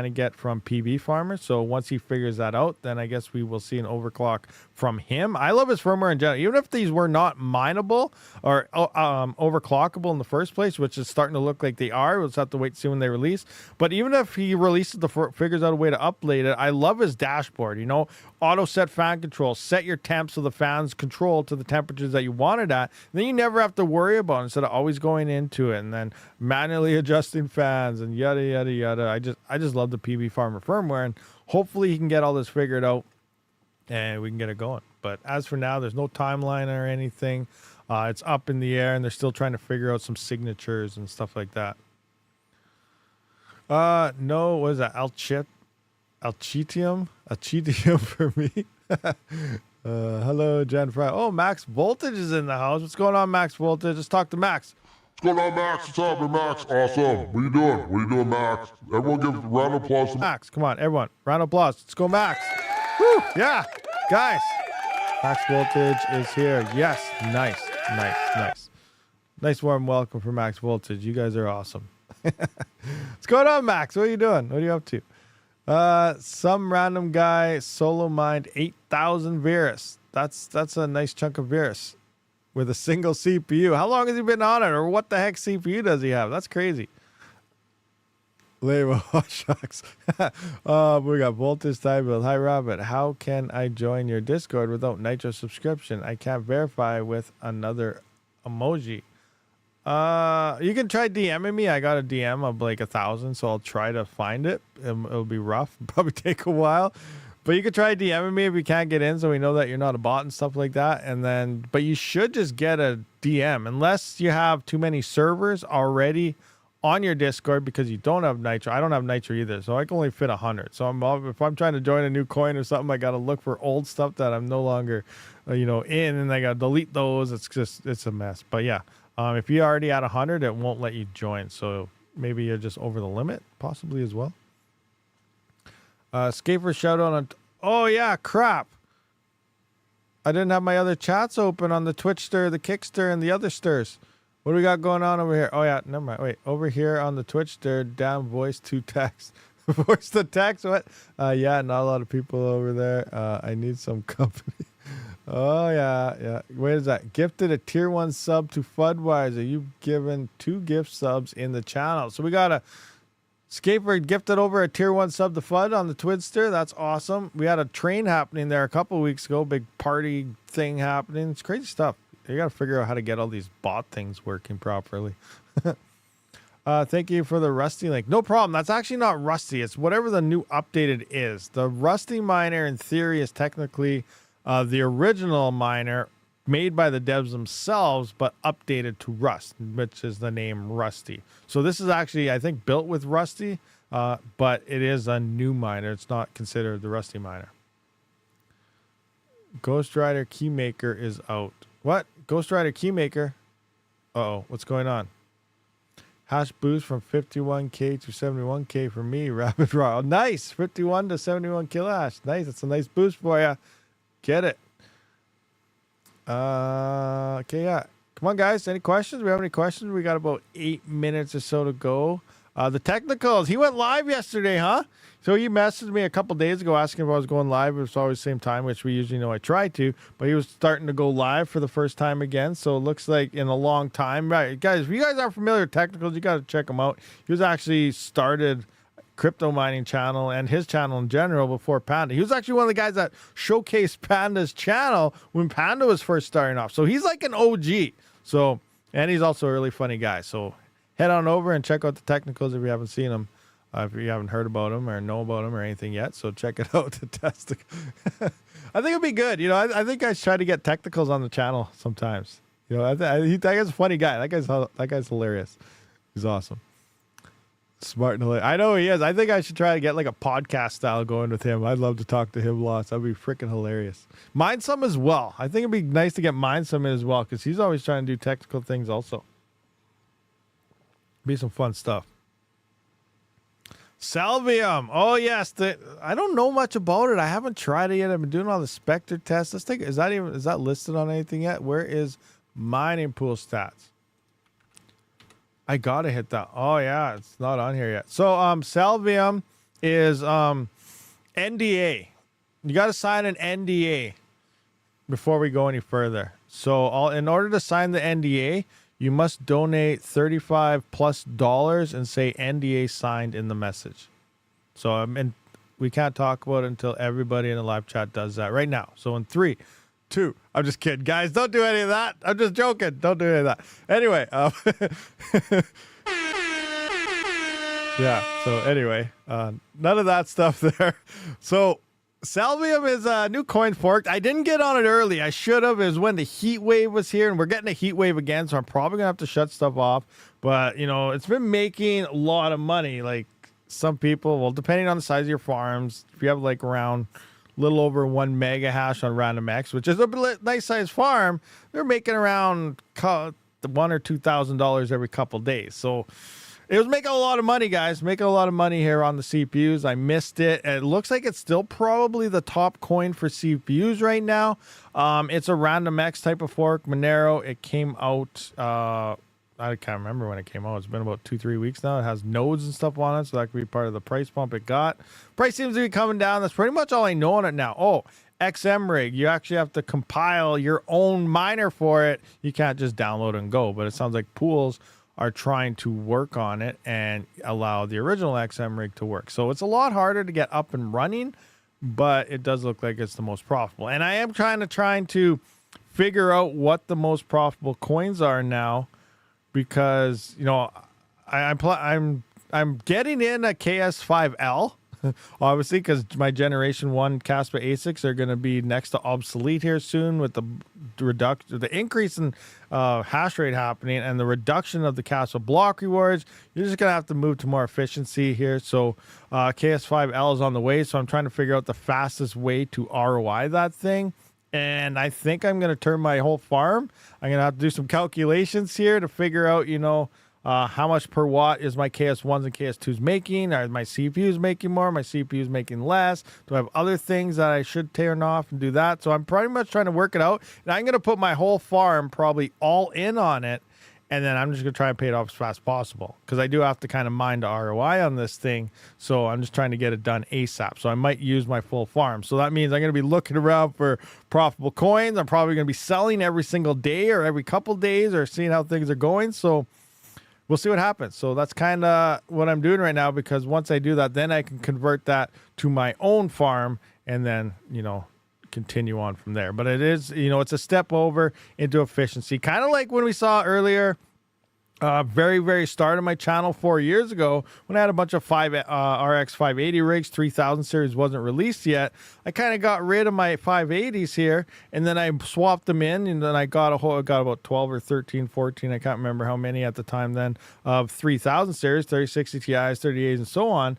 get from PB Farmer. So once he figures that out, then I guess we will see an overclock from him. I love his firmware in general. Even if these were not mineable or overclockable in the first place, which is starting to look like they are. We'll just have to wait to see when they release. But even if he releases figures out a way to update it, I love his dashboard. You know, auto set fan control, set your temps so the fans control to the temperatures that you want it at. And then you never have to worry about it instead of always going into it and then manually adjusting fans and yada, yada, yada. I just love the PB Farmer firmware, and hopefully he can get all this figured out and we can get it going. But as for now, there's no timeline or anything. It's up in the air, and they're still trying to figure out some signatures and stuff like that. No, what is that? Alchitium for me. Hello, Jen Fry. Oh, Max Voltage is in the house. What's going on, Max Voltage? Let's talk to Max. What's going on, Max? What's happening, Max? Awesome. What are you doing? What are you doing, Max? Everyone give a round of applause to Max. Come on, everyone. Round of applause. Let's go, Max. Woo, yeah, guys. Max Voltage is here. Yes, nice. Nice warm welcome for Max Voltage. You guys are awesome. What's going on, Max? What are you doing? What are you up to? Some random guy solo mined 8,000 virus. That's a nice chunk of virus with a single CPU. How long has he been on it, or what the heck CPU does he have? That's crazy. Label shucks. We got Voltage Time Build. Hi, Rabid. How can I join your Discord without Nitro subscription? I can't verify with another emoji. You can try DMing me. I got a DM of like 1,000, so I'll try to find it. It'll be rough. Probably take a while. But you can try DMing me if you can't get in, so we know that you're not a bot and stuff like that. And then, but you should just get a DM unless you have too many servers already on your Discord, because you don't have Nitro. I don't have Nitro either, so I can only fit 100. So if I'm trying to join a new coin or something, I got to look for old stuff that I'm no longer, in, and I got to delete those. It's a mess. But yeah, if you're already at 100, it won't let you join. So maybe you're just over the limit, possibly as well. Scaper shout out on. Oh yeah, crap. I didn't have my other chats open on the Twitch stir, the Kickster, and the other stirs. What do we got going on over here? Oh, yeah, never mind. Wait, over here on the Twitch, they're down voice to text. Voice to text? What? Yeah, not a lot of people over there. I need some company. Oh, yeah. Wait, is that? Gifted a tier 1 sub to Fudwiser. You've given 2 gift subs in the channel. So we got a Scaper gifted over a tier 1 sub to Fud on the Twitster. That's awesome. We had a train happening there a couple weeks ago. Big party thing happening. It's crazy stuff. You got to figure out how to get all these bot things working properly. Thank you for the Rusty link. No problem. That's actually not Rusty. It's whatever the new updated is. The Rusty miner, in theory, is technically the original miner made by the devs themselves, but updated to Rust, which is the name Rusty. So this is actually, I think, built with Rusty, but it is a new miner. It's not considered the Rusty miner. Ghost Rider Keymaker is out. What? Ghost Rider Keymaker? Uh-oh, what's going on? Hash boost from 51k to 71k for me, Rabid Raw. Nice! 51 to 71 kill hash. Nice, that's a nice boost for you. Get it. Okay, yeah. Come on, guys. Any questions? We have any questions? We got about 8 minutes or so to go. The technicals. He went live yesterday, huh? So he messaged me a couple days ago asking if I was going live. It was always the same time, which we usually know I try to. But he was starting to go live for the first time again. So it looks like in a long time. Right, guys, if you guys aren't familiar with technicals, you got to check him out. He was actually started crypto mining channel and his channel in general before Panda. He was actually one of the guys that showcased Panda's channel when Panda was first starting off. So he's like an OG. So, and he's also a really funny guy. So head on over and check out the technicals if you haven't seen them. If you haven't heard about them or know about them or anything yet, so check it out to test. I think it'd be good. I think I try to get technicals on the channel sometimes. That guy's a funny guy. That guy's hilarious. He's awesome. Smart and hilarious. I know he is. I think I should try to get like a podcast style going with him. I'd love to talk to him lots. That'd be freaking hilarious. Mind some as well. I think it'd be nice to get Mind some in as well, because he's always trying to do technical things also. Be some fun stuff. Salvium. Oh, yes. I don't know much about it. I haven't tried it yet. I've been doing all the Spectre tests. Let's take. Is that listed on anything yet? Where is mining pool stats? I gotta hit that. Oh yeah, it's not on here yet. So Salvium is NDA. You gotta sign an NDA before we go any further. So in order to sign the NDA, you must donate $35+ and say NDA signed in the message. So we can't talk about it until everybody in the live chat does that right now. So in 3, 2, I'm just kidding, guys. Don't do any of that. I'm just joking. Don't do any of that. Anyway, yeah. So anyway, none of that stuff there. So Salvium is a new coin forked. I didn't get on it early. I should have. It was when the heat wave was here, and we're getting a heat wave again, so I'm probably gonna have to shut stuff off. But it's been making a lot of money. Like some people, well, depending on the size of your farms, if you have like around a little over 1 mega hash on RandomX, which is a nice size farm, they're making around $1,000 or $2,000 every couple days. So It was making a lot of money, guys. Making a lot of money here on the CPUs. I missed it. It looks like it's still probably the top coin for CPUs right now. It's a Random X type of fork, Monero. It came out, I can't remember when it came out. It's been about 2-3 weeks now. It has nodes and stuff on it, so that could be part of the price bump it got. Price seems to be coming down. That's pretty much all I know on it now. Oh, XMRig. You actually have to compile your own miner for it. You can't just download and go, but it sounds like pools are trying to work on it and allow the original XMRig to work. So it's a lot harder to get up and running, but it does look like it's the most profitable. And I am trying to figure out what the most profitable coins are now, because you know I'm getting in a KS5L. Obviously, because my Generation 1 Kaspa ASICs are going to be next to obsolete here soon, with the increase in hash rate happening and the reduction of the Kaspa block rewards. You're just going to have to move to more efficiency here. So KS5L is on the way. So I'm trying to figure out the fastest way to ROI that thing. And I think I'm going to turn my whole farm. I'm going to have to do some calculations here to figure out, you know, how much per watt is my KS1s and KS2s making? Are my CPUs making more? My CPUs making less? Do I have other things that I should turn off and do that? So I'm pretty much trying to work it out. And I'm going to put my whole farm probably all in on it. And then I'm just going to try and pay it off as fast as possible, because I do have to kind of mine the ROI on this thing. So I'm just trying to get it done ASAP. So I might use my full farm. So that means I'm going to be looking around for profitable coins. I'm probably going to be selling every single day or every couple days, or seeing how things are going. So we'll see what happens. So that's kind of what I'm doing right now, because once I do that, then I can convert that to my own farm and then, you know, continue on from there. But it is, you know, it's a step over into efficiency, kind of like when we saw earlier, very start of my channel 4 years ago, when I had a bunch of RX 580 rigs. 3000 series wasn't released yet. I kind of got rid of my 580s here, and then I swapped them in, and then I got about 12 or 13, 14, I can't remember how many at the time then, of 3000 series, 3060 Ti's, 38s, and so on.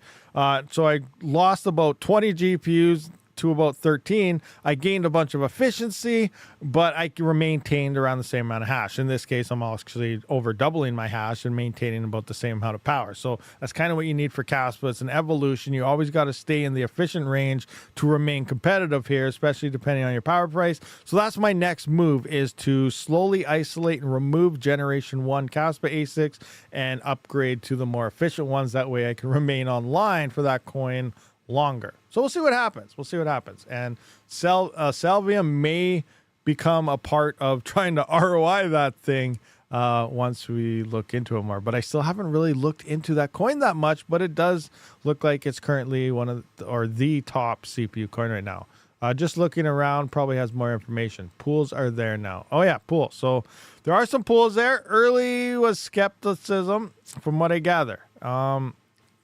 So I lost about 20 GPUs to about 13. I gained a bunch of efficiency, but I maintained around the same amount of hash. In this case, I'm actually over doubling my hash and maintaining about the same amount of power. So that's kind of what you need for Kaspa. It's an evolution. You always got to stay in the efficient range to remain competitive here, especially depending on your power price. So that's my next move, is to slowly isolate and remove Generation 1 Kaspa ASICs and upgrade to the more efficient ones. That way I can remain online for that coin longer. So we'll see what happens. And Salvia may become a part of trying to ROI that thing once we look into it more. But I still haven't really looked into that coin that much, but it does look like it's currently one of the top CPU coin right now. Just looking around, probably has more information. Pools are there now. Oh yeah, pools. So there are some pools there. Early was skepticism from what I gather.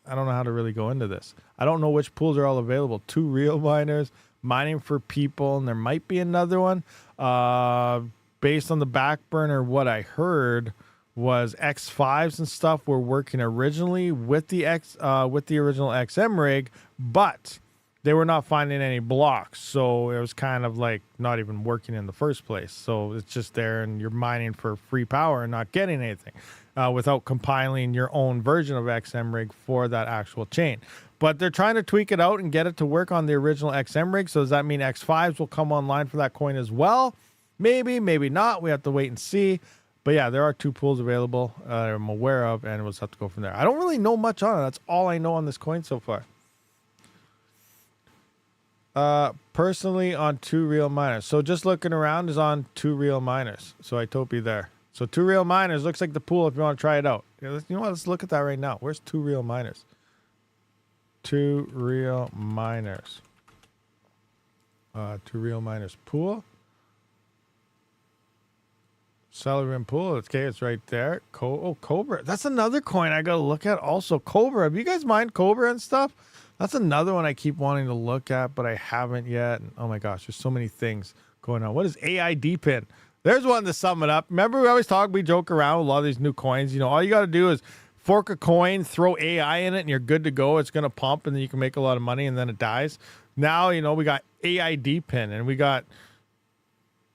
I don't know how to really go into this. I don't know which pools are all available. 2 real miners, mining for people, and there might be another one. Based on the back burner, what I heard was X5s and stuff were working originally with the original XM rig, but they were not finding any blocks. So it was kind of like not even working in the first place. So it's just there, and you're mining for free power and not getting anything. Without compiling your own version of XMRig for that actual chain. But they're trying to tweak it out and get it to work on the original XMRig. So does that mean X5s will come online for that coin as well? Maybe, maybe not. We have to wait and see. But yeah, there are 2 pools available I'm aware of, and we'll just have to go from there. I don't really know much on it. That's all I know on this coin so far. Personally, on 2 real miners. So just looking around is on 2 real miners. So I told you there. So 2 real miners looks like the pool if you want to try it out. You know what? Let's look at that right now. Where's 2 real miners? 2 real miners. 2 real miners pool. Celebrant pool. Okay, it's right there. Cobra. That's another coin I gotta look at. Also, Cobra. Have you guys mined Cobra and stuff? That's another one I keep wanting to look at, but I haven't yet. Oh my gosh, there's so many things going on. What is AID pin? There's one to sum it up. Remember, we joke around with a lot of these new coins. You know, all you got to do is fork a coin, throw AI in it, and you're good to go. It's going to pump, and then you can make a lot of money, and then it dies. Now, you know, we got AID pin, and we got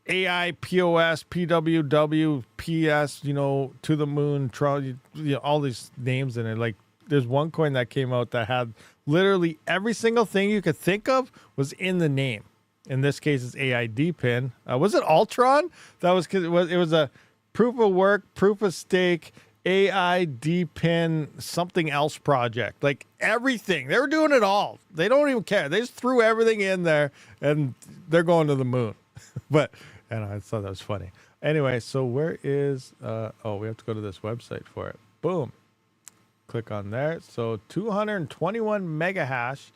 AI, POS, PWW, PS, you know, to the moon, you know, all these names in it. Like, there's one coin that came out that had literally every single thing you could think of was in the name. In this case, it's AID pin. Was it Ultron? That was because it was a proof of work, proof of stake, AID pin, something else project. Like everything. They were doing it all. They don't even care. They just threw everything in there and they're going to the moon. But and I thought that was funny. Anyway, so where is oh, we have to go to this website for it. Boom. Click on there. So 221 mega hash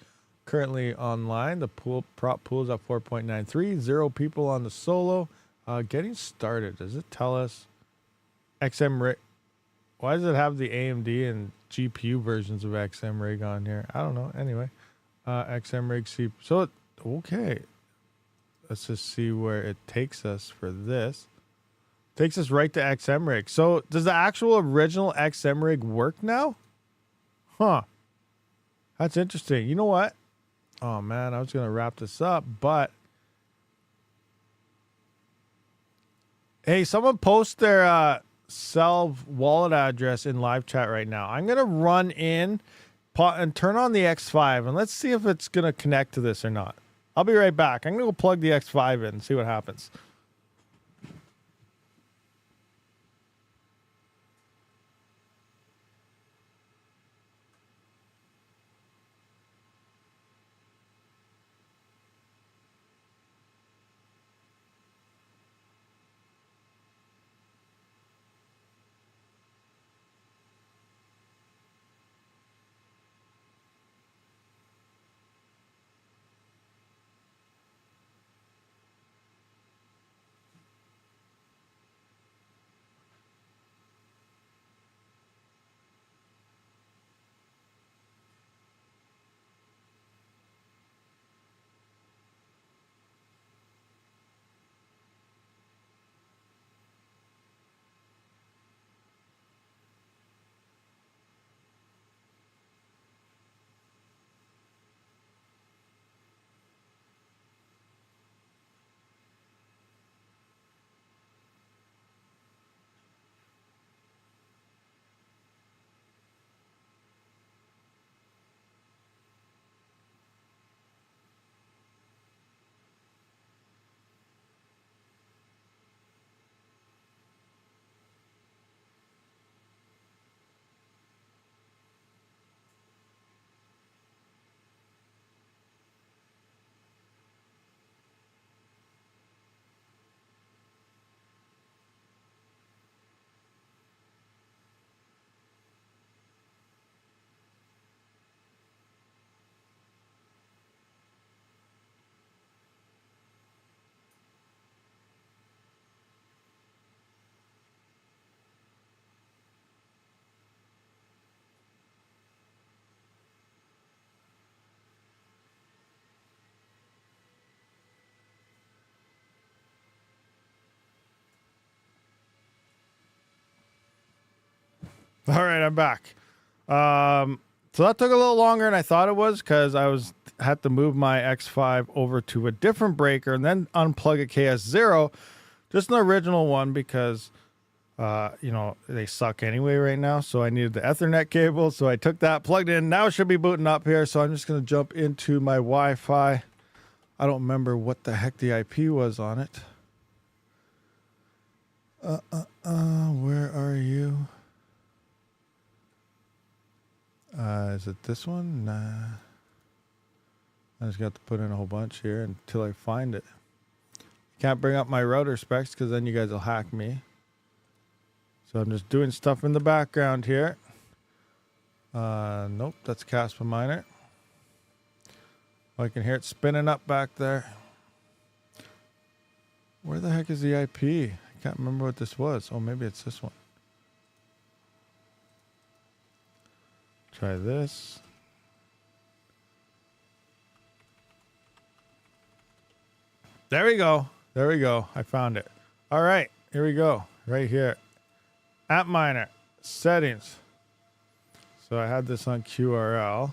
currently online. The prop pool is at 4.93. 0 people on the solo. Getting started. Does it tell us XM rig? Why does it have the AMD and GPU versions of XM rig on here? I don't know. Anyway, XM rig C. So okay. Let's just see where it takes us for this. Takes us right to XM rig. So does the actual original XM rig work now? Huh. That's interesting. You know what? Oh man, I was gonna wrap this up, but hey, someone post their self wallet address in live chat right now. I'm gonna run in and turn on the X5 and let's see if it's gonna connect to this or not. I'll be right back. I'm gonna go plug the X5 in and see what happens. All right, I'm back. So that took a little longer than I thought it was because had to move my X5 over to a different breaker and then unplug a KS0, just an original one because you know, they suck anyway right now. So I needed the Ethernet cable, so I took that, plugged in. Now it should be booting up here. So I'm just gonna jump into my Wi-Fi. I don't remember what the heck the IP was on it. Where are you? Is it this one? Nah. I just got to put in a whole bunch here until I find it. Can't bring up my router specs because then you guys will hack me. So I'm just doing stuff in the background here. Nope, that's Kaspa miner. I can hear it spinning up back there. Where the heck is the IP? I can't remember what this was. Oh, maybe it's this one. Try this. There we go. There we go. I found it. All right. Here we go. Right here. App miner. Settings. So I had this on QRL.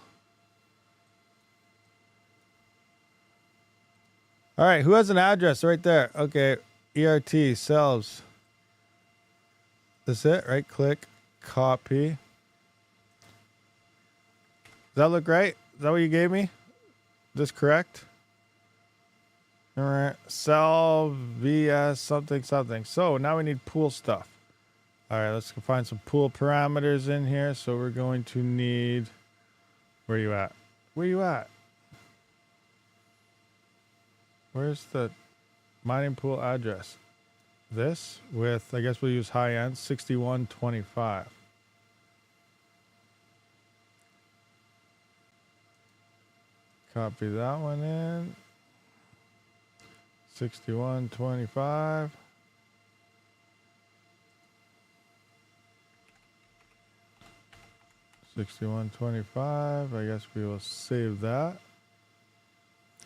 All right. Who has an address right there? Okay. ERT cells. That's it. Right click, copy. Does that look right? Is that what you gave me? Is this correct? All right. Cell VS something something. So now we need pool stuff. All right, let's go find some pool parameters in here. So we're going to need, where you at? Where you at? Where's the mining pool address? This with, I guess we'll use high end, 6125. Copy that one in. 6125. I guess we will save that.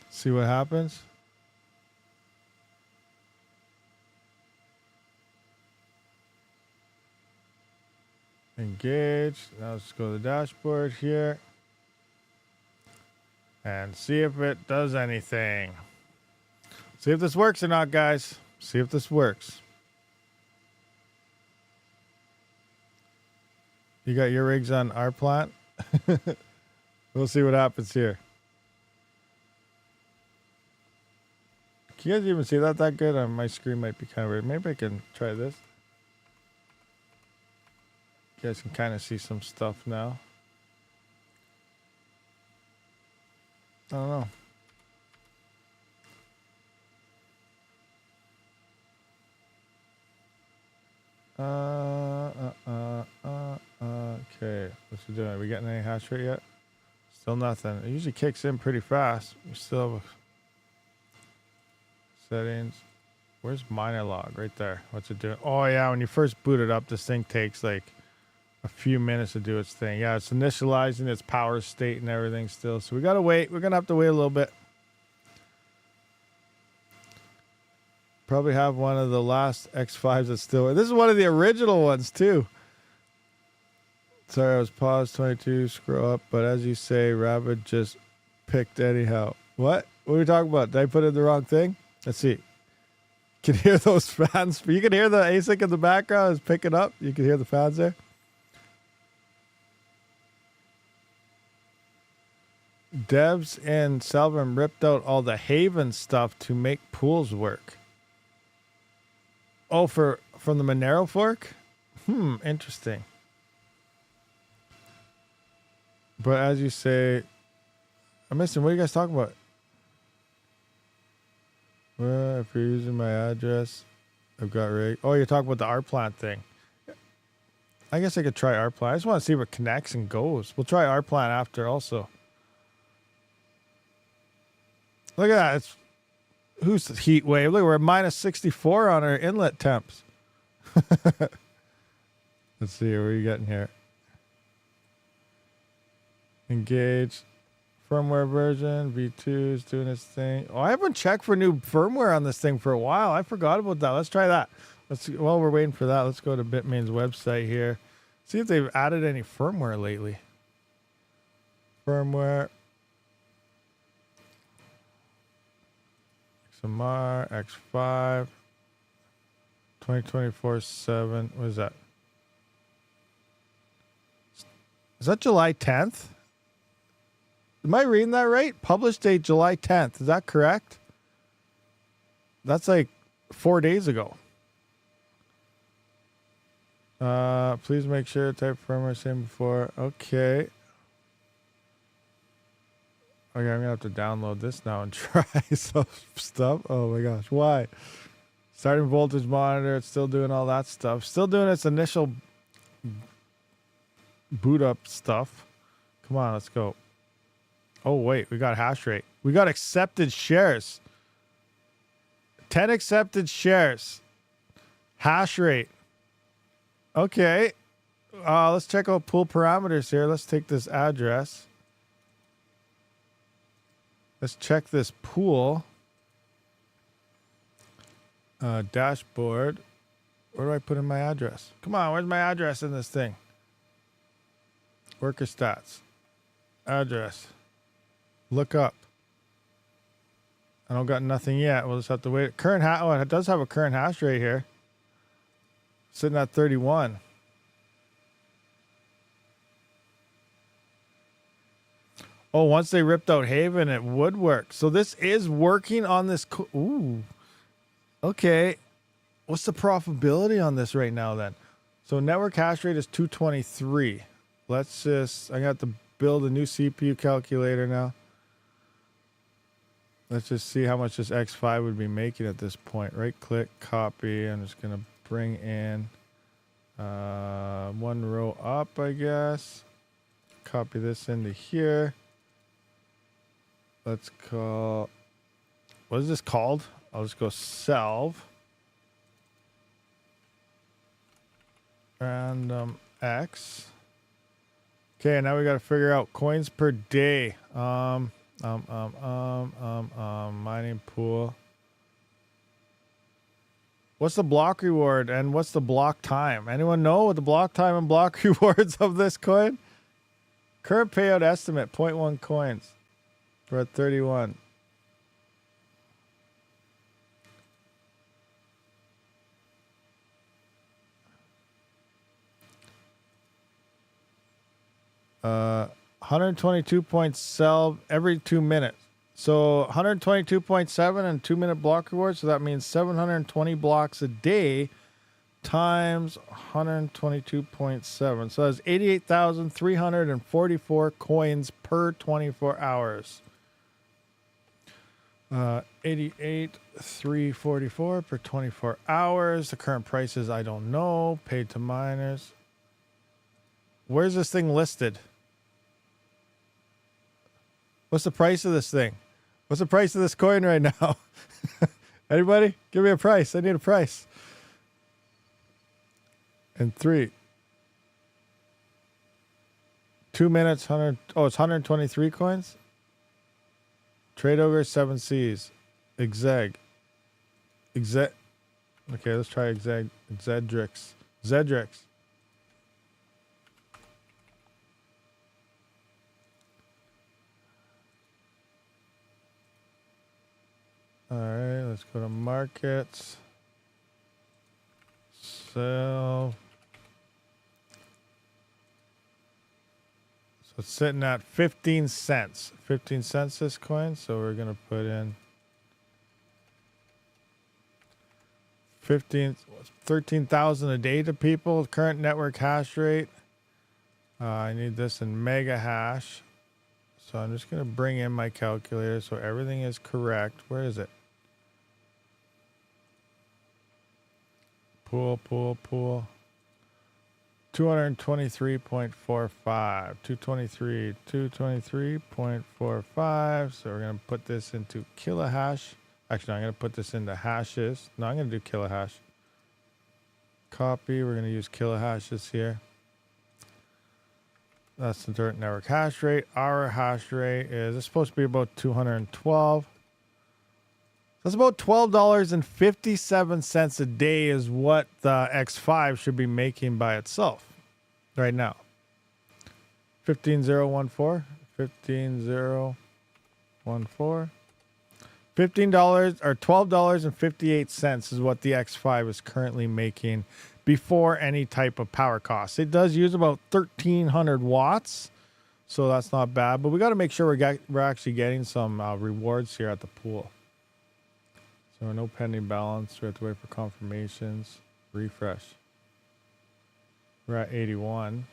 See what happens. Engage. Now let's go to the dashboard here and see if it does anything. See if this works or not, guys. See if this works. You got your rigs on our plant? We'll see what happens here. Can you guys even see that good? My screen might be kind of weird. Maybe I can try this. You guys can kind of see some stuff now. I don't know. Okay, what's it doing? Are we getting any hash rate yet? Still nothing. It usually kicks in pretty fast. We still have settings. Where's miner log? Right there. What's it doing? Oh yeah, when you first boot it up, this thing takes like a few minutes to do its thing. Yeah, it's initializing its power state and everything still. So we gotta wait. We're gonna have to wait a little bit. Probably have one of the last X5s that's still. This is one of the original ones too. Sorry, I was paused 22. Scroll up, but as you say, Rabid just picked anyhow. What? What are we talking about? Did I put in the wrong thing? Let's see. You can hear those fans. You can hear the ASIC in the background is picking up. You can hear the fans there. Devs and Salvin ripped out all the Haven stuff to make pools work. Oh, from the Monero fork? Interesting. But as you say, I'm missing. What are you guys talking about? Well, if you're using my address, I've got rig. Oh, you're talking about the rplant thing. I guess I could try rplant. I just want to see what connects and goes. We'll try rplant after also. Look at that. It's who's the heat wave? Look, we're at minus 64 on our inlet temps. Let's see. What are you getting here? Engage. Firmware version. V2 is doing its thing. Oh, I haven't checked for new firmware on this thing for a while. I forgot about that. Let's try that. While we're waiting for that, let's go to Bitmain's website here. See if they've added any firmware lately. Firmware. XMR, X5, 2024-7. What is that? Is that July 10th? Am I reading that right? Published date July 10th. Is that correct? That's like 4 days ago. Please make sure to type firmware same before. Okay. Okay, I'm gonna have to download this now and try some stuff. Oh my gosh, why? Starting voltage monitor, it's still doing all that stuff. Still doing its initial boot up stuff. Come on, let's go. Oh wait, we got hash rate. We got accepted shares. 10 accepted shares. Hash rate. Okay. Let's check out pool parameters here. Let's take this address. Let's check this pool. Dashboard. Where do I put in my address? Come on, where's my address in this thing? Worker stats. Address. Look up. I don't got nothing yet. We'll just have to wait. Current oh, it does have a current hash rate here. Sitting at 31. Oh, once they ripped out Haven, it would work. So this is working on this. Ooh. Okay. What's the profitability on this right now then? So network hash rate is 223. Let's just, I got to build a new CPU calculator now. Let's just see how much this X5 would be making at this point. Right click, copy. I'm just going to bring in one row up, I guess. Copy this into here. Let's call, what is this called? I'll just go salve. Random X. Okay, now we got to figure out coins per day. Mining pool. What's the block reward and what's the block time? Anyone know what the block time and block rewards of this coin? Current payout estimate, 0.1 coins. We're at 31. Uh, 122 points sell every 2 minutes. So 122.7 and 2 minute block reward. So that means 720 blocks a day times 122.7. So that's 88,344 coins per 24 hours. 88,344 per 24 hours. The current prices, I don't know. Paid to miners. Where's this thing listed? What's the price of this thing? What's the price of this coin right now? Anybody? Give me a price. I need a price. And 3. 2 minutes, 100. Oh, it's 123 coins? Trade Ogre, 7 Cs. Exeg. Okay, let's try Exeg. Zedrix. All right, let's go to markets. Sell. So it's sitting at 15 cents. 15 cents this coin. So we're going to put in 13,000 a day to people. Current network hash rate. I need this in mega hash. So I'm just going to bring in my calculator so everything is correct. Where is it? Pool. 223.45. 223.45. So we're going to put this into kilohash. Actually, no, I'm going to put this into hashes. No, I'm going to do kilohash. Copy. We're going to use kilohashes here. That's the current network hash rate. Our hash rate is, it's supposed to be about 212. That's about $12.57 a day is what the X5 should be making by itself right now. 15014. $15 or $12.58 is what the X5 is currently making before any type of power costs. It does use about 1,300 watts, so that's not bad. But we got to make sure we're actually getting some rewards here at the pool. So no pending balance. We have to wait for confirmations. Refresh. We're at 81.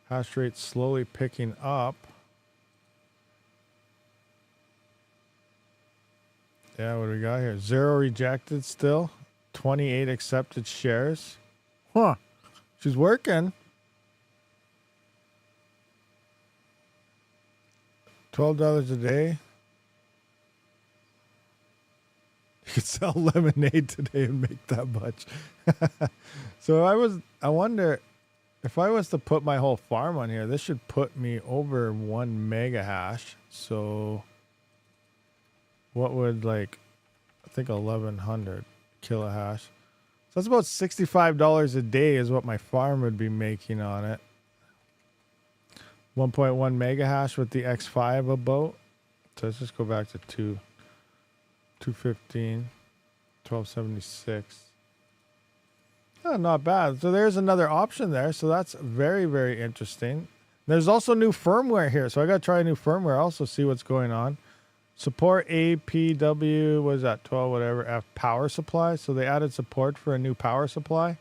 Hash rate slowly picking up. Yeah, what do we got here? 0 rejected still. 28 accepted shares. Huh. She's working. $12 a day. You could sell lemonade today and make that much. So I wonder if I was to put my whole farm on here, this should put me over 1 mega hash. So what would, like, I think 1,100 kilohash. So that's about $65 a day is what my farm would be making on it. 1.1 mega hash with the X5 about let's just go back to 215, 1276. Oh, not bad. So there's another option there. So that's very, very interesting. There's also new firmware here. So I got to try new firmware, also see what's going on. Support APW, what is that, 12 whatever, F power supply. So they added support for a new power supply.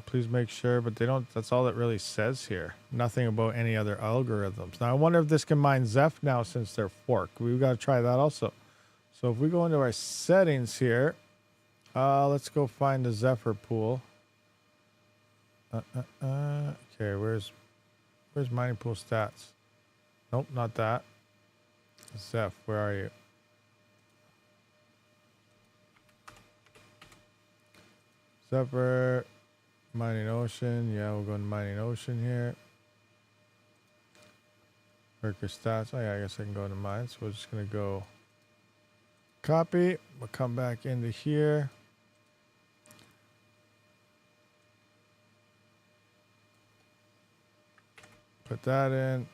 Please make sure, but they don't, that's all it really says here. Nothing about any other algorithms. Now I wonder if this can mine Zeph now since they're forked. We've got to try that also. So if we go into our settings here, let's go find the Zephyr pool. Okay, where's mining pool stats? Nope, not that. Zeph, where are you? Zephyr, mining ocean. Yeah, we'll go to mining ocean here. Worker stats. Oh yeah, I guess I can go into mine. So we're just gonna go copy. We'll come back into here. Put that in.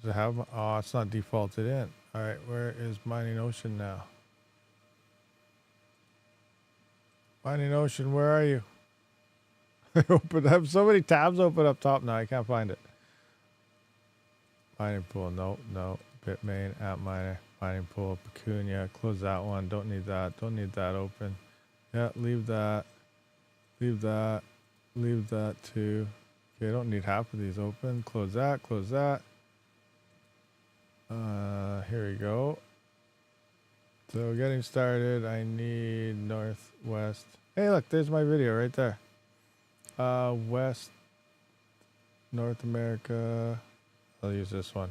Does it have? Oh, it's not defaulted in. All right, where is mining ocean now? Mining ocean, where are you? I have so many tabs open up top now. I can't find it. Mining pool, no. Bitmain, app miner, mining pool, Pecunia. Close that one. Don't need that. Don't need that open. Yeah, leave that. Leave that. Leave that too. Okay, I don't need half of these open. Close that. Close that. Here we go. So getting started, I need northwest. Hey, look, there's my video right there. West, North America. I'll use this one.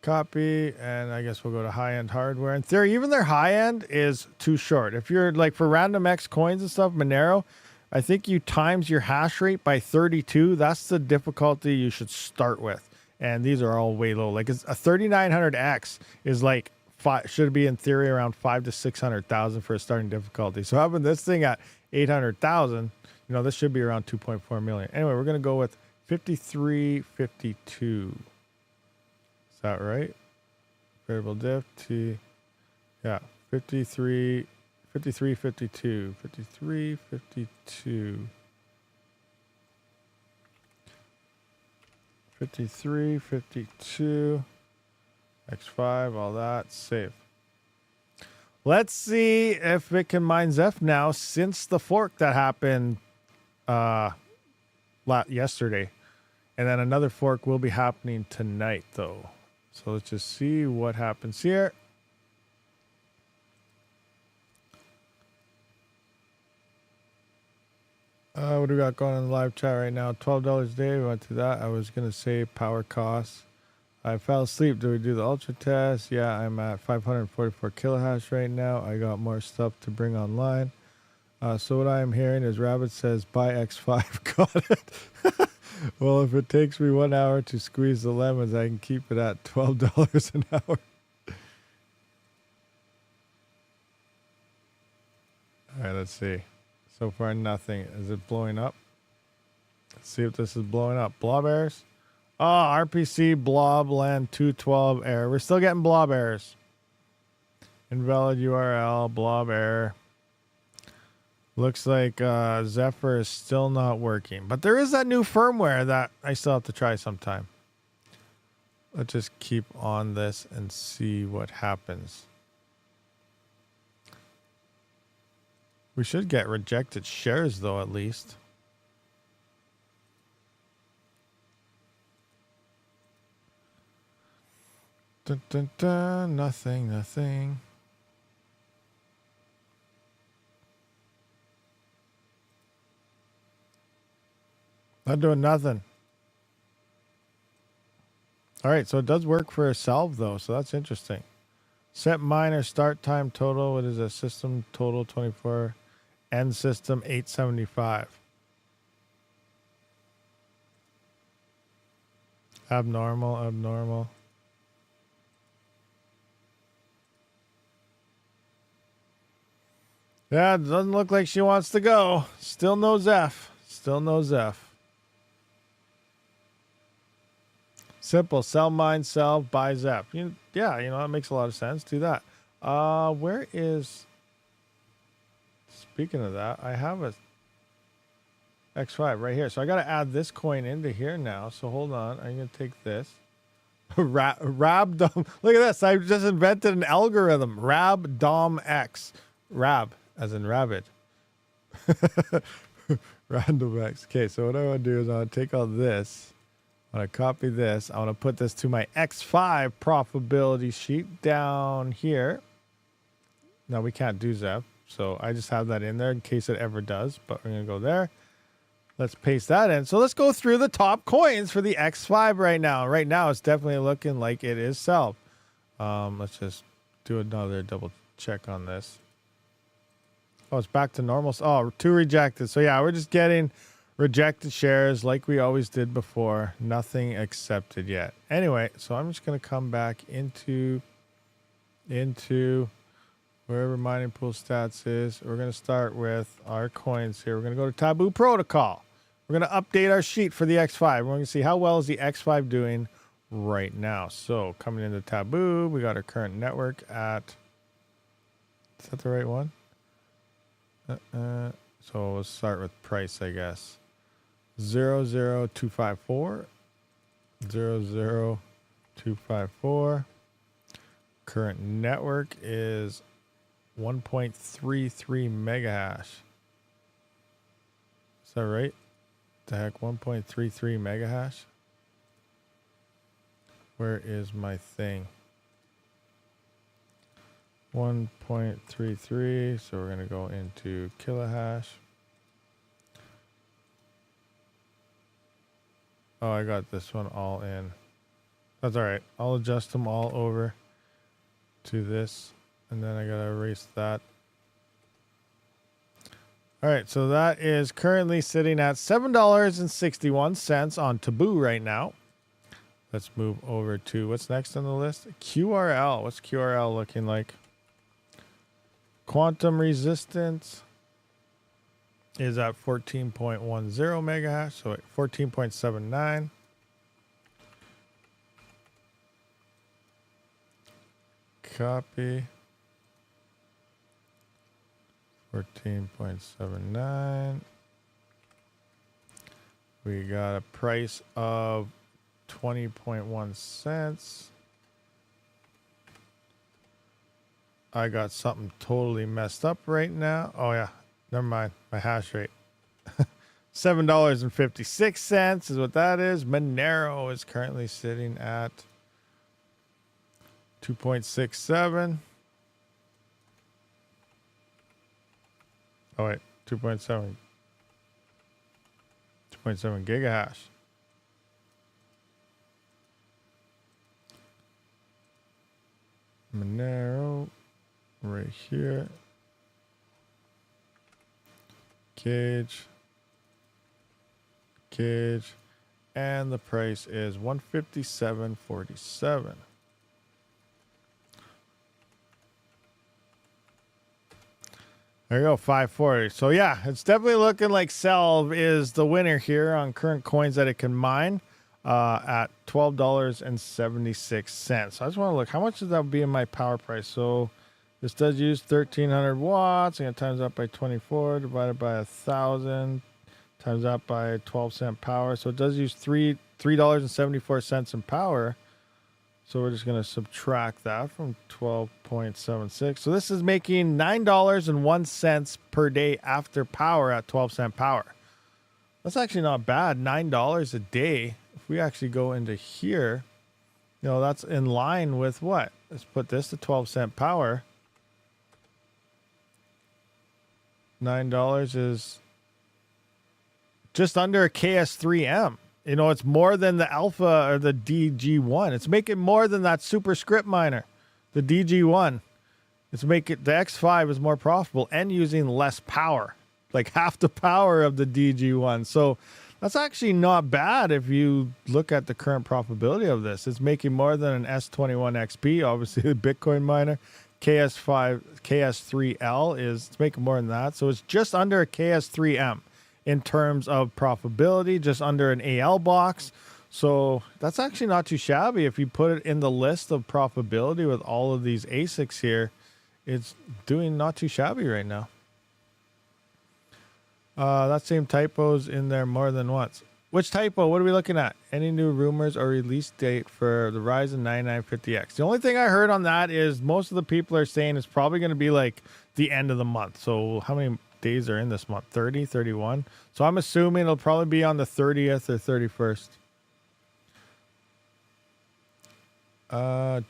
Copy, and I guess we'll go to high-end hardware. In theory, even their high-end is too short. If you're like for random X coins and stuff, Monero, I think you times your hash rate by 32. That's the difficulty you should start with. And these are all way low. Like a 3900X is like should be in theory around 500,000 to 600,000 for a starting difficulty. So having this thing at 800,000, you know, this should be around 2.4 million. Anyway, we're gonna go with 5352. Is that right? Variable diff T. Yeah, 5352. 5352. 5352. X5, all that, save. Let's see if it can mine Zeph now since the fork that happened yesterday. And then another fork will be happening tonight, though. So let's just see what happens here. What do we got going on in the live chat right now? $12 a day. We went to that. I was going to say power costs. I fell asleep. Do we do the ultra test? Yeah, I'm at 544 kilohash right now. I got more stuff to bring online. So what I'm hearing is Rabid says buy X5. Got it. Well, if it takes me 1 hour to squeeze the lemons, I can keep it at $12 an hour. All right, let's see. So far, nothing. Is it blowing up? Let's see if this is blowing up. Blob errors? Oh, RPC Blobland 212 error. We're still getting blob errors. Invalid URL, blob error. Looks like Zephyr is still not working. But there is that new firmware that I still have to try sometime. Let's just keep on this and see what happens. We should get rejected shares, though, at least. Dun, dun, dun. Nothing. Not doing nothing. All right, so it does work for a salve, though, so that's interesting. Set miner start time total. What is a system total 24? End system 875. Abnormal. Yeah, it doesn't look like she wants to go. Still no Zeph. Simple. Sell, mine, sell, buy, Zep. Yeah, that makes a lot of sense. Do that. Where is... Speaking of that, I have a X5 right here. So I got to add this coin into here now. So hold on. I'm going to take this. RABDOM. Look at this. I just invented an algorithm. RABDOM-X. RAB, as in Rabid. Random X. Okay, so what I want to do is I want to take all this. I want to copy this. I want to put this to my X5 profitability sheet down here. Now we can't do Zep, so I just have that in there in case it ever does. But we're going to go there. Let's paste that in. So let's go through the top coins for the X5 right now. Right now, it's definitely looking like it is sell. Let's just do another double check on this. Oh, it's back to normal. Oh, 2 rejected. So yeah, we're just getting rejected shares like we always did before. Nothing accepted yet. Anyway, so I'm just going to come back into wherever mining pool stats is. We're going to start with our coins here. We're going to go to Taboo Protocol. We're going to update our sheet for the X5. We're going to see how well is the X5 doing right now. So coming into Taboo, we got our current network at, is that the right one? So let's start with price, I guess. 00254. 00254. Current network is 1.33 mega hash. Is that right? The heck, 1.33 mega hash? Where is my thing? 1.33, so we're going to go into kilohash. Oh, I got this one all in. That's all right. I'll adjust them all over to this, and then I got to erase that. All right, so that is currently sitting at $7.61 on Taboo right now. Let's move over to what's next on the list? QRL. What's QRL looking like? Quantum resistance is at 14.10 mega hash, so at 14.79. Copy. 14.79. We got a price of 20.1 cents. I got something totally messed up right now. Oh yeah, never mind. My hash rate. $7.56 is what that is. Monero is currently sitting at 2.67. Oh wait, 2.7 gigahash. Monero right here. Cage, and the price is 157.47. There you go, 540. So yeah, it's definitely looking like Salve is the winner here on current coins that it can mine at $12.76. So I just want to look, how much does that be in my power price? So this does use 1,300 watts. I'm going to times that by 24, divided by 1,000, times that by 12-cent power. So it does use $3.74 in power. So we're just going to subtract that from 12.76. So this is making $9.01 per day after power at 12-cent power. That's actually not bad. $9 a day. If we actually go into here, that's in line with what? Let's put this to 12-cent power. $9 is just under a KS3M. It's more than the Alpha or the DG1. It's making more than that superscript miner, the DG1. It's making the X5 is more profitable and using less power, like half the power of the DG1. So that's actually not bad if you look at the current profitability of this. It's making more than an S21 XP, obviously the Bitcoin miner. KS3L it's making more than that. So it's just under a KS3M in terms of profitability, just under an AL box. So that's actually not too shabby. If you put it in the list of profitability with all of these ASICs here, it's doing not too shabby right now. That same typo's in there more than once. Which typo? What are we looking at? Any new rumors or release date for the Ryzen 9950X? The only thing I heard on that is most of the people are saying it's probably going to be like the end of the month. So how many days are in this month? 30, 31? So I'm assuming it'll probably be on the 30th or 31st.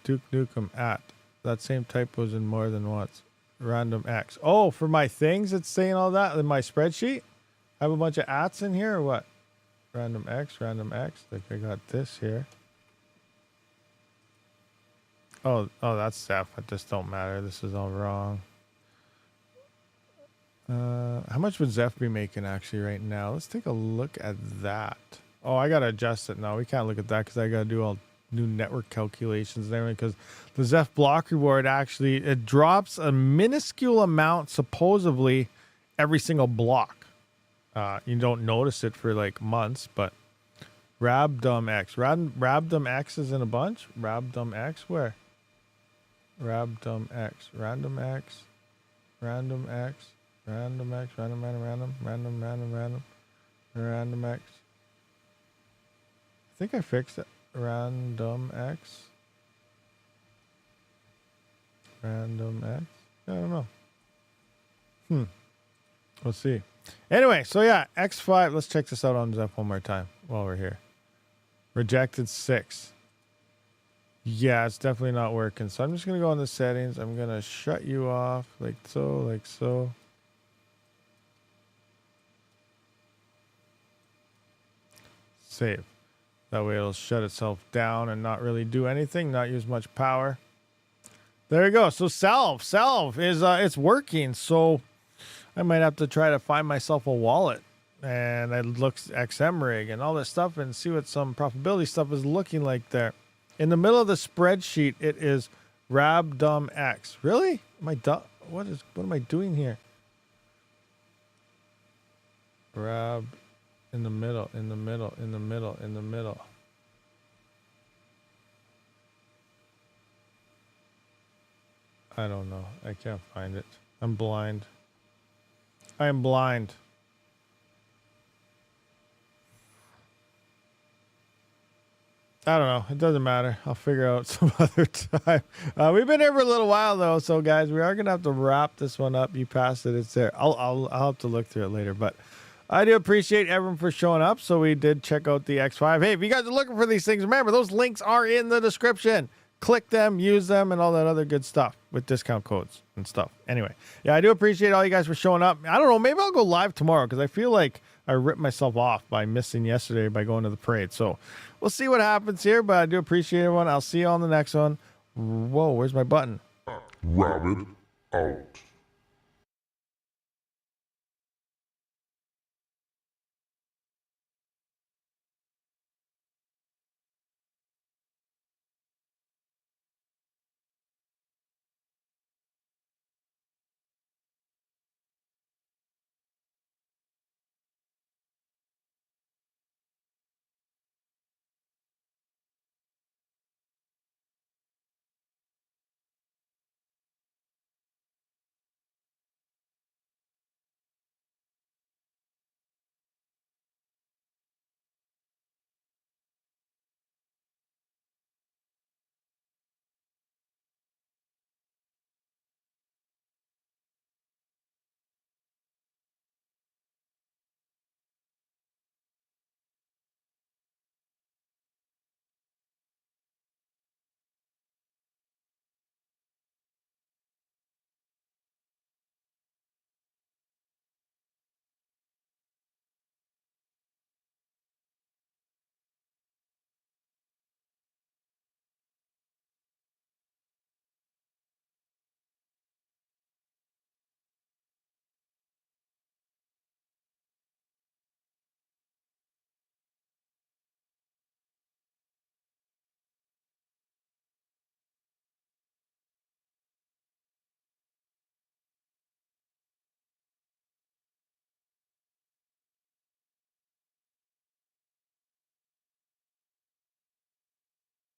Duke Nukem at. That same typo's in more than once. Random X. Oh, for my things it's saying all that in my spreadsheet? I have a bunch of ats in here or what? Random X. Like I got this here. Oh, that's Zeph. It just don't matter. This is all wrong. How much would Zeph be making actually right now? Let's take a look at that. Oh, I gotta adjust it now. We can't look at that because I gotta do all new network calculations and everything, because the Zeph block reward actually, it drops a minuscule amount supposedly every single block. You don't notice it for like months, but RabDumX. RabDumX is in a bunch. RabDumX, where? RabDumX. RandomX. RandomX. RandomX. RandomX. I think I fixed it. RandomX. RandomX. I don't know. Let's see. Anyway, so yeah, X5. Let's check this out on Zeph one more time while we're here. Rejected 6. Yeah, it's definitely not working. So I'm just going to go in the settings. I'm going to shut you off like so, like so. Save. That way it'll shut itself down and not really do anything, not use much power. There you go. So Salve is it's working. So I might have to try to find myself a wallet and I look XM rig and all this stuff and see what some profitability stuff is looking like there. In the middle of the spreadsheet, it is RabDumX. Really? Am I dumb? What am I doing here? Rab in the middle. I don't know. I can't find it. I'm blind. I am blind. I don't know. It doesn't matter. I'll figure out some other time. We've been here for a little while though, so guys, we are gonna have to wrap this one up. You passed it. It's there. I'll have to look through it later, but I do appreciate everyone for showing up. So we did check out the X5. Hey, if you guys are looking for these things, remember those links are in the description. Click them, use them, and all that other good stuff with discount codes and stuff. Anyway, yeah, I do appreciate all you guys for showing up. I don't know, maybe I'll go live tomorrow because I feel like I ripped myself off by missing yesterday by going to the parade. So we'll see what happens here, but I do appreciate everyone. I'll see you on the next one. Whoa, where's my button? Rabid out.